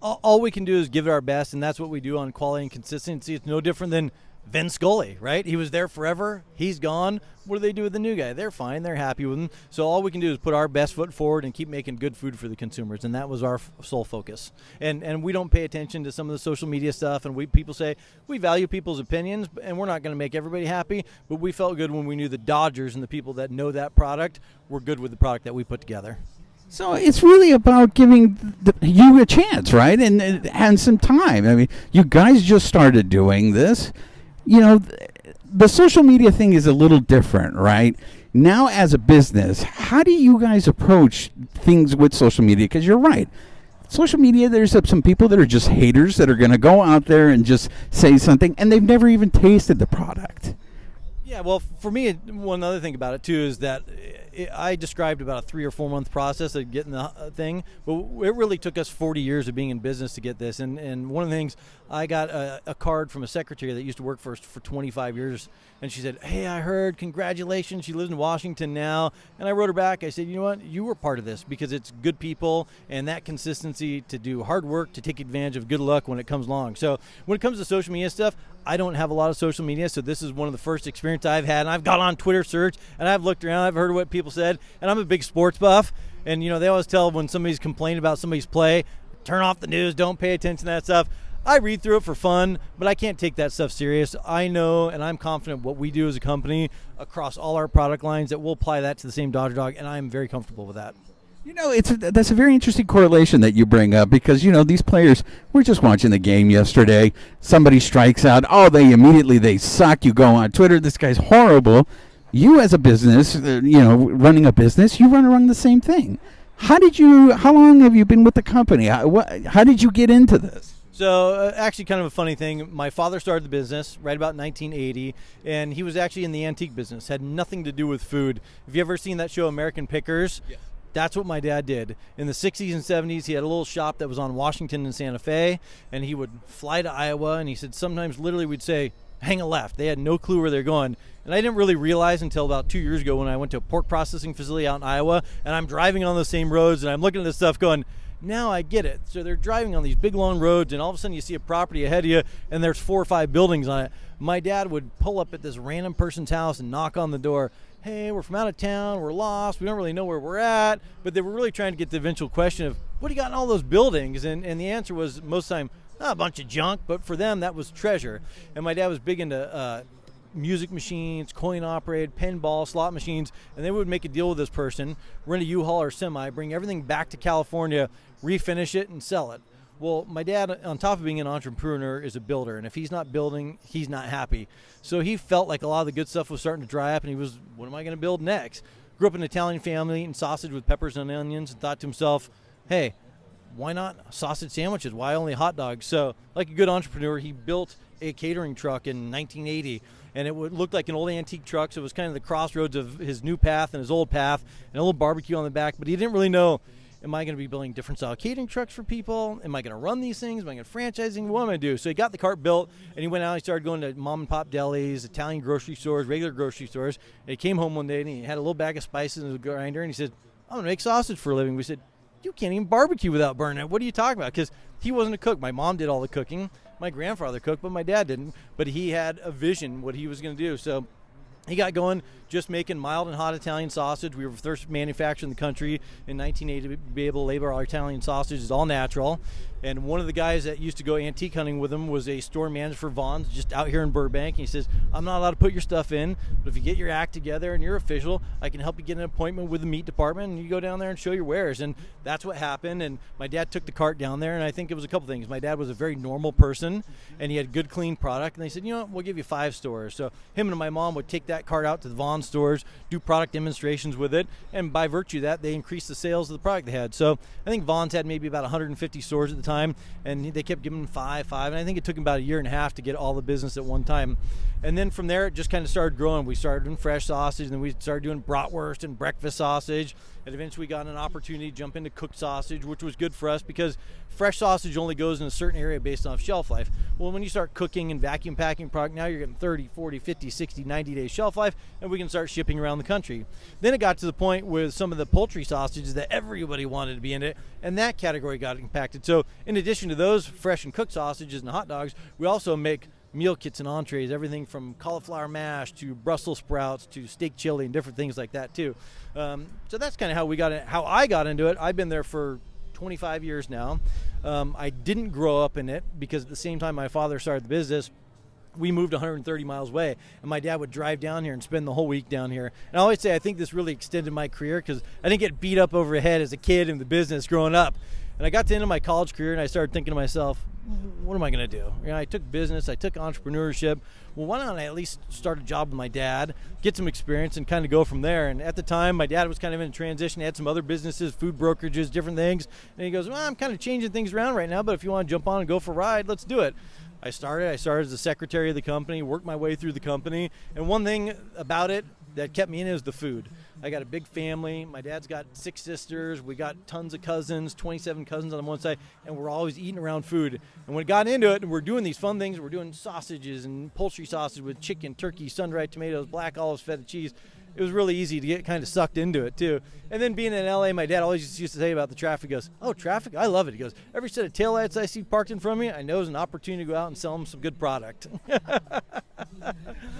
All we can do is give it our best, and that's what we do on quality and consistency. It's no different than Vin Scully, right? He was there forever. He's gone. What do they do with the new guy? They're fine. They're happy with him. So all we can do is put our best foot forward and keep making good food for the consumers, and that was our sole focus. And we don't pay attention to some of the social media stuff, and people say we value people's opinions, and we're not going to make everybody happy, but we felt good when we knew the Dodgers and the people that know that product were good with the product that we put together. So it's really about giving you a chance, right? And some time. I mean, you guys just started doing this. The social media thing is a little different, right? Now, as a business, how do you guys approach things with social media? Because you're right. Social media, there's some people that are just haters that are going to go out there and just say something, and they've never even tasted the product. Yeah, well, for me, one other thing about it, too, is that I described about a 3 or 4 month process of getting the thing, but it really took us 40 years of being in business to get this. And one of the things, I got a card from a secretary that used to work for us for 25 years, and she said, hey, I heard, congratulations, she lives in Washington now. And I wrote her back, I said, you know what, you were part of this, because it's good people and that consistency to do hard work, to take advantage of good luck when it comes along. So when it comes to social media stuff, I don't have a lot of social media, so this is one of the first experience I've had. And I've got on Twitter search, and I've looked around, I've heard what people said, and I'm a big sports buff. And, they always tell when somebody's complaining about somebody's play, turn off the news, don't pay attention to that stuff. I read through it for fun, but I can't take that stuff serious. I know, and I'm confident what we do as a company across all our product lines, that we'll apply that to the same Dodger dog, and I'm very comfortable with that. That's a very interesting correlation that you bring up, because, these players, we're just watching the game yesterday. Somebody strikes out. Oh, they suck. You go on Twitter, this guy's horrible. You as a business, running a business, you run around the same thing. How long have you been with the company? How did you get into this? So actually kind of a funny thing. My father started the business right about 1980, and he was actually in the antique business, had nothing to do with food. Have you ever seen that show American Pickers? Yeah. That's what my dad did. In the 60s and 70s, he had a little shop that was on Washington and Santa Fe, and he would fly to Iowa, and he said sometimes literally we'd say, hang a left. They had no clue where they're going. And I didn't really realize until about 2 years ago when I went to a pork processing facility out in Iowa, and I'm driving on the same roads, and I'm looking at this stuff going, now I get it. So they're driving on these big long roads, and all of a sudden you see a property ahead of you, and there's 4 or 5 buildings on it. My dad would pull up at this random person's house and knock on the door. Hey, we're from out of town, we're lost, we don't really know where we're at. But they were really trying to get the eventual question of, what do you got in all those buildings? And the answer was most of the time, a bunch of junk, but for them that was treasure. And my dad was big into music machines, coin operated, pinball, slot machines, and they would make a deal with this person, rent a U-Haul or semi, bring everything back to California, refinish it, and sell it. Well, my dad, on top of being an entrepreneur, is a builder, and if he's not building, he's not happy. So he felt like a lot of the good stuff was starting to dry up, and he was, what am I going to build next? Grew up in an Italian family, eating sausage with peppers and onions, and thought to himself, hey, why not sausage sandwiches? Why only hot dogs? So like a good entrepreneur, he built a catering truck in 1980, and it looked like an old antique truck. So it was kind of the crossroads of his new path and his old path, and a little barbecue on the back. But he didn't really know, am I going to be building different style catering trucks for people? Am I going to run these things? Am I going to franchising? What am I going to do? So he got the cart built, and he went out and he started going to mom and pop delis, Italian grocery stores, regular grocery stores. And he came home one day and he had a little bag of spices in his grinder, and he said, I'm going to make sausage for a living. We said, you can't even barbecue without burning it. What are you talking about? Because he wasn't a cook. My mom did all the cooking. My grandfather cooked, but my dad didn't. But he had a vision what he was going to do. So he got going just making mild and hot Italian sausage. We were the first manufacturer in the country in 1980 to be able to label our Italian sausage as all natural. And one of the guys that used to go antique hunting with him was a store manager for Vaughn's just out here in Burbank. And he says, I'm not allowed to put your stuff in, but if you get your act together and you're official, I can help you get an appointment with the meat department, and you go down there and show your wares. And that's what happened. And my dad took the cart down there, and I think it was a couple things. My dad was a very normal person, and he had good, clean product. And they said, you know what, we'll give you 5 stores. So him and my mom would take that cart out to the Vaughn's stores, do product demonstrations with it, and by virtue of that, they increased the sales of the product they had. So I think Vaughn's had maybe about 150 stores at the time, and they kept giving them 5, and I think it took them about a year and a half to get all the business at one time. And then from there, it just kind of started growing. We started doing fresh sausage, and then we started doing bratwurst and breakfast sausage, and eventually we got an opportunity to jump into cooked sausage, which was good for us because fresh sausage only goes in a certain area based off shelf life. Well, when you start cooking and vacuum packing product, now you're getting 30, 40, 50, 60, 90 days shelf life, and we can start shipping around the country. Then it got to the point with some of the poultry sausages that everybody wanted to be in it, and that category got impacted. So in addition to those fresh and cooked sausages and hot dogs, we also make meal kits and entrees, everything from cauliflower mash to Brussels sprouts to steak chili and different things like that too. So that's kind of how I got into it. I've been there for 25 years now. I didn't grow up in it because at the same time my father started the business, we moved 130 miles away, and my dad would drive down here and spend the whole week down here. And I always say I think this really extended my career because I didn't get beat up over the head as a kid in the business growing up. And I got to the end of my college career, and I started thinking to myself, what am I going to do? You know, I took business, I took entrepreneurship. Well, why don't I at least start a job with my dad, get some experience, and kind of go from there? And at the time, my dad was kind of in transition. He had some other businesses, food brokerages, different things. And he goes, well, I'm kind of changing things around right now, but if you want to jump on and go for a ride, let's do it. I started as the secretary of the company, worked my way through the company. And one thing about it that kept me in is the food. I got a big family. My dad's got 6 sisters. We got tons of cousins, 27 cousins on one side, and we're always eating around food. And when it got into it, and we're doing these fun things, we're doing sausages and poultry sausage with chicken, turkey, sun-dried tomatoes, black olives, feta cheese. It was really easy to get kind of sucked into it too. And then being in LA, my dad always used to say about the traffic. He goes, oh, traffic? I love it. He goes, every set of taillights I see parked in front of me, I know there's an opportunity to go out and sell them some good product.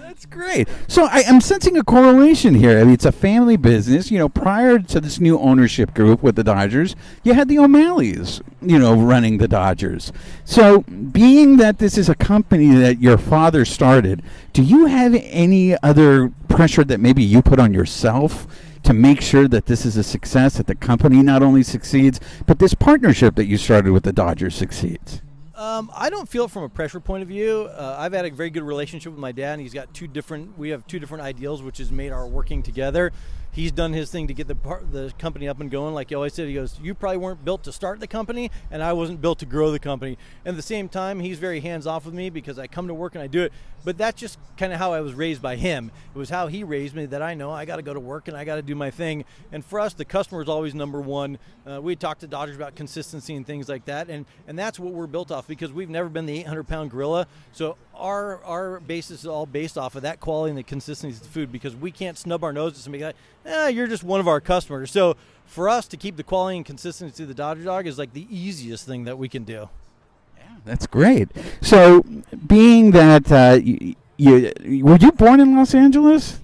That's great. So I'm sensing a correlation here. I mean, it's a family business. You know, prior to this new ownership group with the Dodgers, you had the O'Malleys, you know, running the Dodgers. So being that this is a company that your father started, do you have any other pressure that maybe you put on yourself to make sure that this is a success, that the company not only succeeds, but this partnership that you started with the Dodgers succeeds? I don't feel it from a pressure point of view. I've had a very good relationship with my dad, and we have two different ideals, which has made our working together. He's done his thing to get the company up and going. Like he always said, he goes, you probably weren't built to start the company, and I wasn't built to grow the company. And at the same time, he's very hands-off with me because I come to work and I do it. But that's just kind of how I was raised by him. It was how he raised me that I know I got to go to work and I got to do my thing. And for us, the customer is always number one. We talk to Dodgers about consistency and things like that. And that's what we're built off because we've never been the 800-pound gorilla. So our basis is all based off of that quality and the consistency of the food because we can't snub our nose to somebody like, you're just one of our customers. So for us to keep the quality and consistency of the Dodger dog is like the easiest thing that we can do. That's great. So, being that were you born in Los Angeles?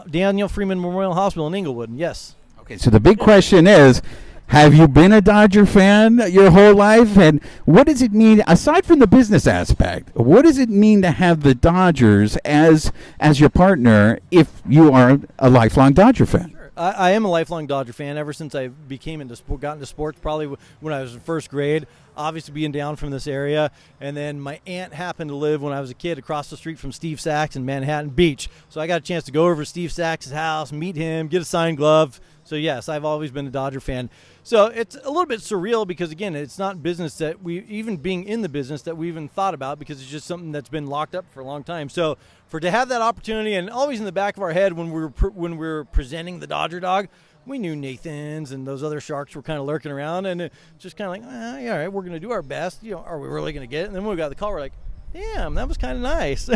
Daniel Freeman Memorial Hospital in Inglewood, yes. Okay, so the big question is, have you been a Dodger fan your whole life? And what does it mean, aside from the business aspect, what does it mean to have the Dodgers as your partner if you are a lifelong Dodger fan? Sure. I am a lifelong Dodger fan ever since I got into sports, probably when I was in first grade. Obviously being down from this area, and then my aunt happened to live when I was a kid across the street from Steve Sachs in Manhattan Beach, so I got a chance to go over to Steve Sachs' house, meet him, get a signed glove, So yes, I've always been a Dodger fan. So it's a little bit surreal because, again, it's not business that we, even being in the business, that we even thought about, because it's just something that's been locked up for a long time. So to have that opportunity, and always in the back of our head when we were presenting the Dodger dog, we knew Nathan's and those other sharks were kind of lurking around, and it's just kind of like, yeah, all right, we're going to do our best. Are we really going to get it? And then when we got the call, we're like, damn, that was kind of nice.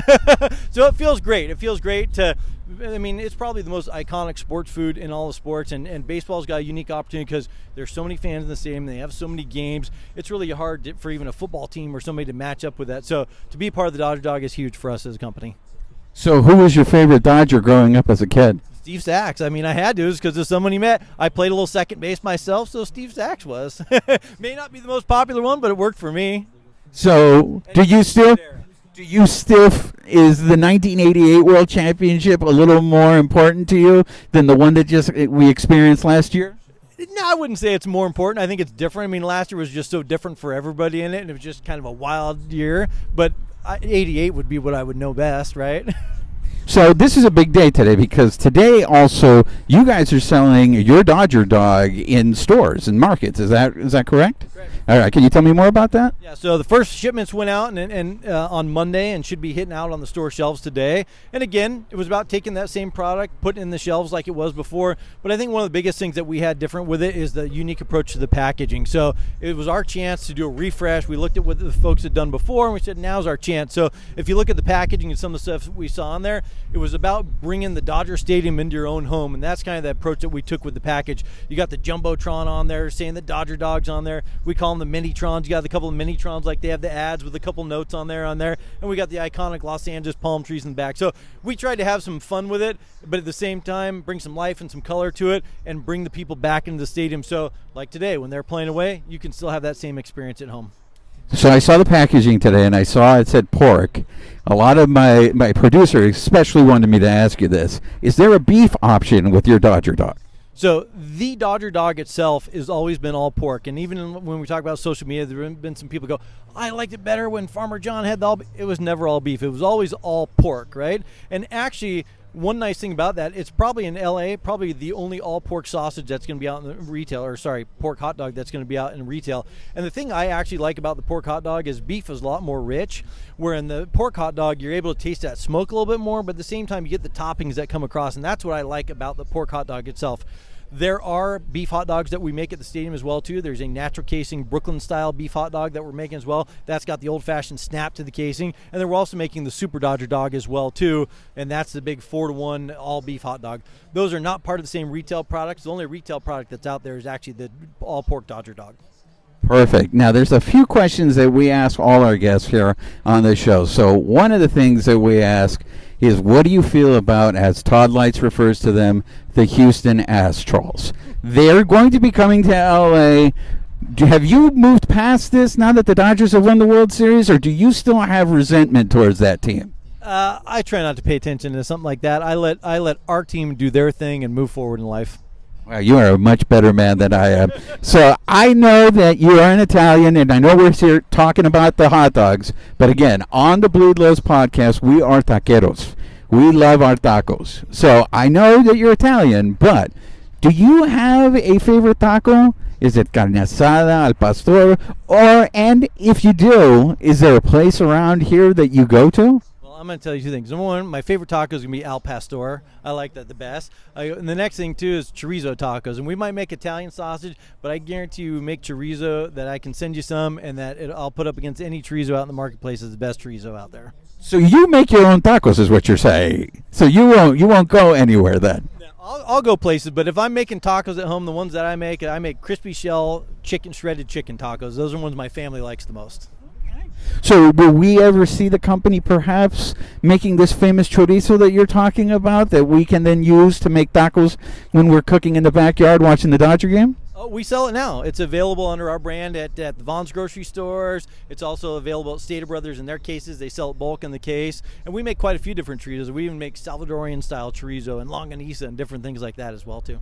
So it feels great. It feels great to, it's probably the most iconic sports food in all the sports, and baseball's got a unique opportunity because there's so many fans in the stadium. They have so many games. It's really hard for even a football team or somebody to match up with that. So to be part of the Dodger Dog is huge for us as a company. So who was your favorite Dodger growing up as a kid? Steve Sachs. I had to, because of someone he met. I played a little second base myself, so Steve Sachs was. May not be the most popular one, but it worked for me. So is the 1988 World Championship a little more important to you than the one that we experienced last year? No, I wouldn't say it's more important. I think it's different. Last year was just so different for everybody in it, and it was just kind of a wild year. But 88 would be what I would know best, right? So this is a big day today, because today also you guys are selling your Dodger dog in stores and markets. Is that correct? Correct. All right. Can you tell me more about that? Yeah. So the first shipments went out and on Monday, and should be hitting out on the store shelves today. And again, it was about taking that same product, putting it in the shelves like it was before. But I think one of the biggest things that we had different with it is the unique approach to the packaging. So it was our chance to do a refresh. We looked at what the folks had done before, and we said, now's our chance. So if you look at the packaging and some of the stuff we saw on there, it was about bringing the Dodger Stadium into your own home, and that's kind of the approach that we took with the package. You got the Jumbotron on there saying the Dodger Dog's on there. We call them the Minitrons. You got a couple of Minitrons, like they have the ads with a couple notes on there, and we got the iconic Los Angeles palm trees in the back. So we tried to have some fun with it, but at the same time bring some life and some color to it, and bring the people back into the stadium. So like today, when they're playing away, you can still have that same experience at home. So I saw the packaging today, and I saw it said pork. A lot of my producer especially wanted me to ask you this. Is there a beef option with your Dodger dog? So the Dodger dog itself has always been all pork. And even when we talk about social media, there have been some people go, I liked it better when Farmer John had the all beef. It was never all beef. It was always all pork, right? And actually, one nice thing about that, it's probably in LA, probably the only all pork sausage that's going to be out in the retail, pork hot dog that's going to be out in retail. And the thing I actually like about the pork hot dog is beef is a lot more rich, where in the pork hot dog, you're able to taste that smoke a little bit more, but at the same time, you get the toppings that come across. And that's what I like about the pork hot dog itself. There are beef hot dogs that we make at the stadium as well, too. There's a natural casing Brooklyn-style beef hot dog that we're making as well. That's got the old-fashioned snap to the casing. And then we're also making the Super Dodger dog as well, too. And that's the big 4-to-1 all-beef hot dog. Those are not part of the same retail products. The only retail product that's out there is actually the all-pork Dodger dog. Perfect. Now, there's a few questions that we ask all our guests here on the show. So one of the things that we ask is, what do you feel about, as Todd Lights refers to them, the Houston Astrals? They're going to be coming to L.A. Have you moved past this now that the Dodgers have won the World Series, or do you still have resentment towards that team? I try not to pay attention to something like that. I let our team do their thing and move forward in life. Well, you are a much better man than I am. So I know that you are an Italian, and I know we're here talking about the hot dogs. But again, on the Bleed Lows podcast, we are taqueros. We love our tacos. So I know that you're Italian, but do you have a favorite taco? Is it carne asada, al pastor? And if you do, is there a place around here that you go to? I'm going to tell you two things. Number one, my favorite taco is going to be al pastor. I like that the best. And the next thing, too, is chorizo tacos. And we might make Italian sausage, but I guarantee you make chorizo that I can send you some, and that I'll put up against any chorizo out in the marketplace as the best chorizo out there. So you make your own tacos is what you're saying. So you won't go anywhere then. I'll go places, but if I'm making tacos at home, the ones that I make crispy shell shredded chicken tacos. Those are ones my family likes the most. So will we ever see the company perhaps making this famous chorizo that you're talking about that we can then use to make tacos when we're cooking in the backyard watching the Dodger game? Oh, we sell it now. It's available under our brand at the Vaughn's grocery stores. It's also available at Stater Brothers in their cases. They sell it bulk in the case. And we make quite a few different chorizos. We even make Salvadorian style chorizo and longanisa and different things like that as well too.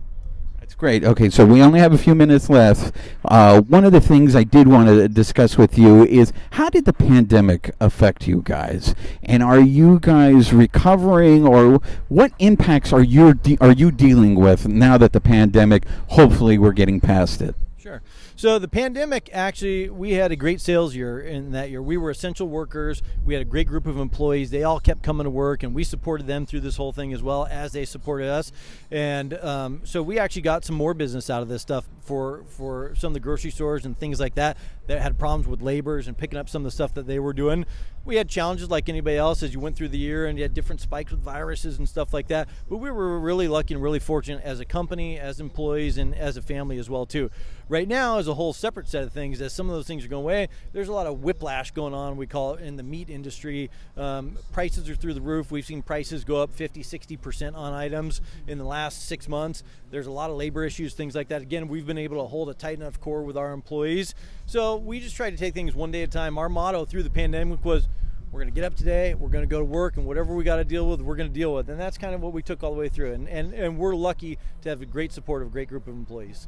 That's great. Okay, so we only have a few minutes left. One of the things I did want to discuss with you is how did the pandemic affect you guys? And are you guys recovering, or what impacts are you dealing with now that the pandemic, hopefully we're getting past it? Sure. So the pandemic, actually, we had a great sales year in that year. We were essential workers. We had a great group of employees. They all kept coming to work, and we supported them through this whole thing as well as they supported us. And so we actually got some more business out of this stuff for some of the grocery stores and things like that had problems with laborers and picking up some of the stuff that they were doing. We had challenges like anybody else as you went through the year, and you had different spikes with viruses and stuff like that. But we were really lucky and really fortunate as a company, as employees, and as a family as well too. Right now is a whole separate set of things. As some of those things are going away, there's a lot of whiplash going on, we call it, in the meat industry. Prices are through the roof. We've seen prices go up 50-60% on items in the last 6 months. There's a lot of labor issues, things like that. Again, we've been able to hold a tight enough core with our employees. So we just try to take things one day at a time. Our motto through the pandemic was, we're going to get up today, we're going to go to work, and whatever we got to deal with, we're going to deal with. And that's kind of what we took all the way through. And we're lucky to have a great support of a great group of employees.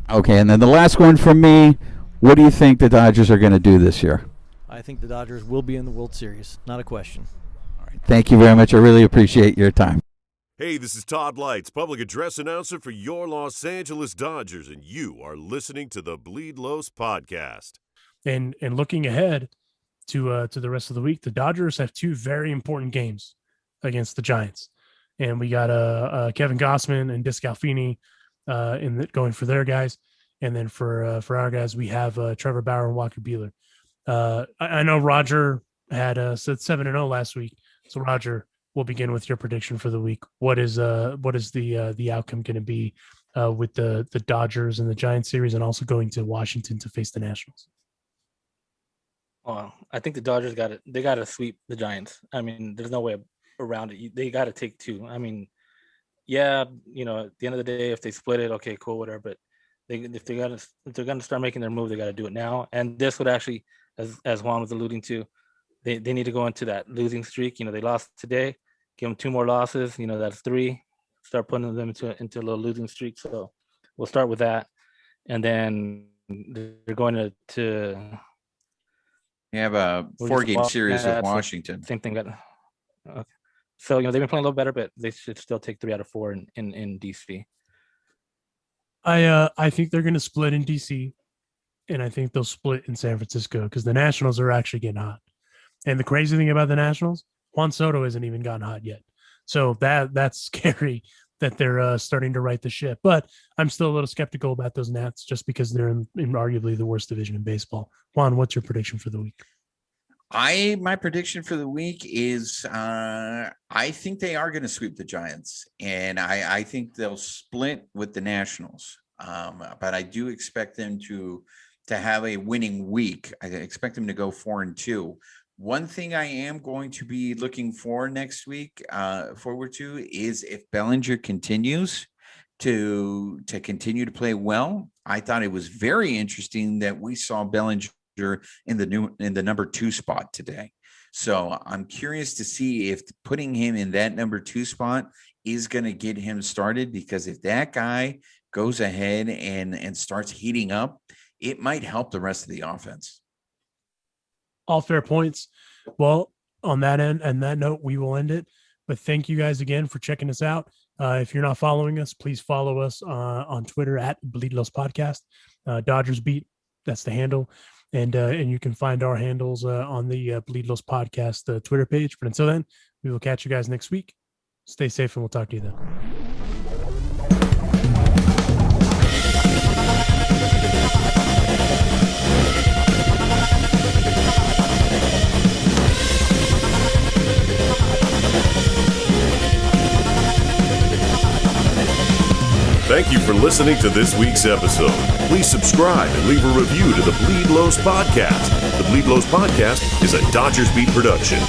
Okay, and then the last one from me, what do you think the Dodgers are going to do this year? I think the Dodgers will be in the World Series. Not a question. All right, thank you very much. I really appreciate your time. Hey, this is Todd Lights, public address announcer for your Los Angeles Dodgers, and you are listening to the Bleed Los podcast. And looking ahead to the rest of the week, the Dodgers have two very important games against the Giants, and we got Kevin Gossman and Discalfini going for their guys, and then for our guys we have Trevor Bauer and Walker Buehler. I know Roger had said 7-0 last week, so Roger, we'll begin with your prediction for the week. What is the outcome going to be with the Dodgers and the Giants series, and also going to Washington to face the Nationals? Well, I think the Dodgers got to sweep the Giants. I mean, there's no way around it. They got to take two. I mean, yeah, at the end of the day, if they split it, okay, cool, whatever. But if they're gonna start making their move, they got to do it now. And this would actually, as Juan was alluding to, they need to go into that losing streak. They lost today. Give them two more losses. That's three. Start putting them into a little losing streak. So we'll start with that, and then they're going to You have a 4-game series with Washington. Same thing. Okay. So they've been playing a little better, but they should still take 3 out of 4 in DC. I think they're going to split in DC, and I think they'll split in San Francisco because the Nationals are actually getting hot. And the crazy thing about the Nationals, Juan Soto hasn't even gotten hot yet. So that's scary that they're starting to right the ship. But I'm still a little skeptical about those Nats just because they're in arguably the worst division in baseball. Juan, what's your prediction for the week? My prediction for the week is I think they are going to sweep the Giants, and I think they'll split with the Nationals. But I do expect them to have a winning week. I expect them to go 4-2. One thing I am going to be looking for next week forward to is if Bellinger continues to continue to play well. I thought it was very interesting that we saw Bellinger in the number 2 spot today. So I'm curious to see if putting him in that number 2 spot is going to get him started, because if that guy goes ahead and starts heating up, it might help the rest of the offense. All fair points. Well, on that end and that note, we will end it. But thank you guys again for checking us out. If you're not following us, please follow us on Twitter at Bleed Los Podcast. Dodgers Beat, that's the handle. And you can find our handles on the Bleed Los Podcast Twitter page. But until then, we will catch you guys next week. Stay safe, and we'll talk to you then. Thank you for listening to this week's episode. Please subscribe and leave a review to the Bleed Los Podcast. The Bleed Los Podcast is a Dodgers Beat production.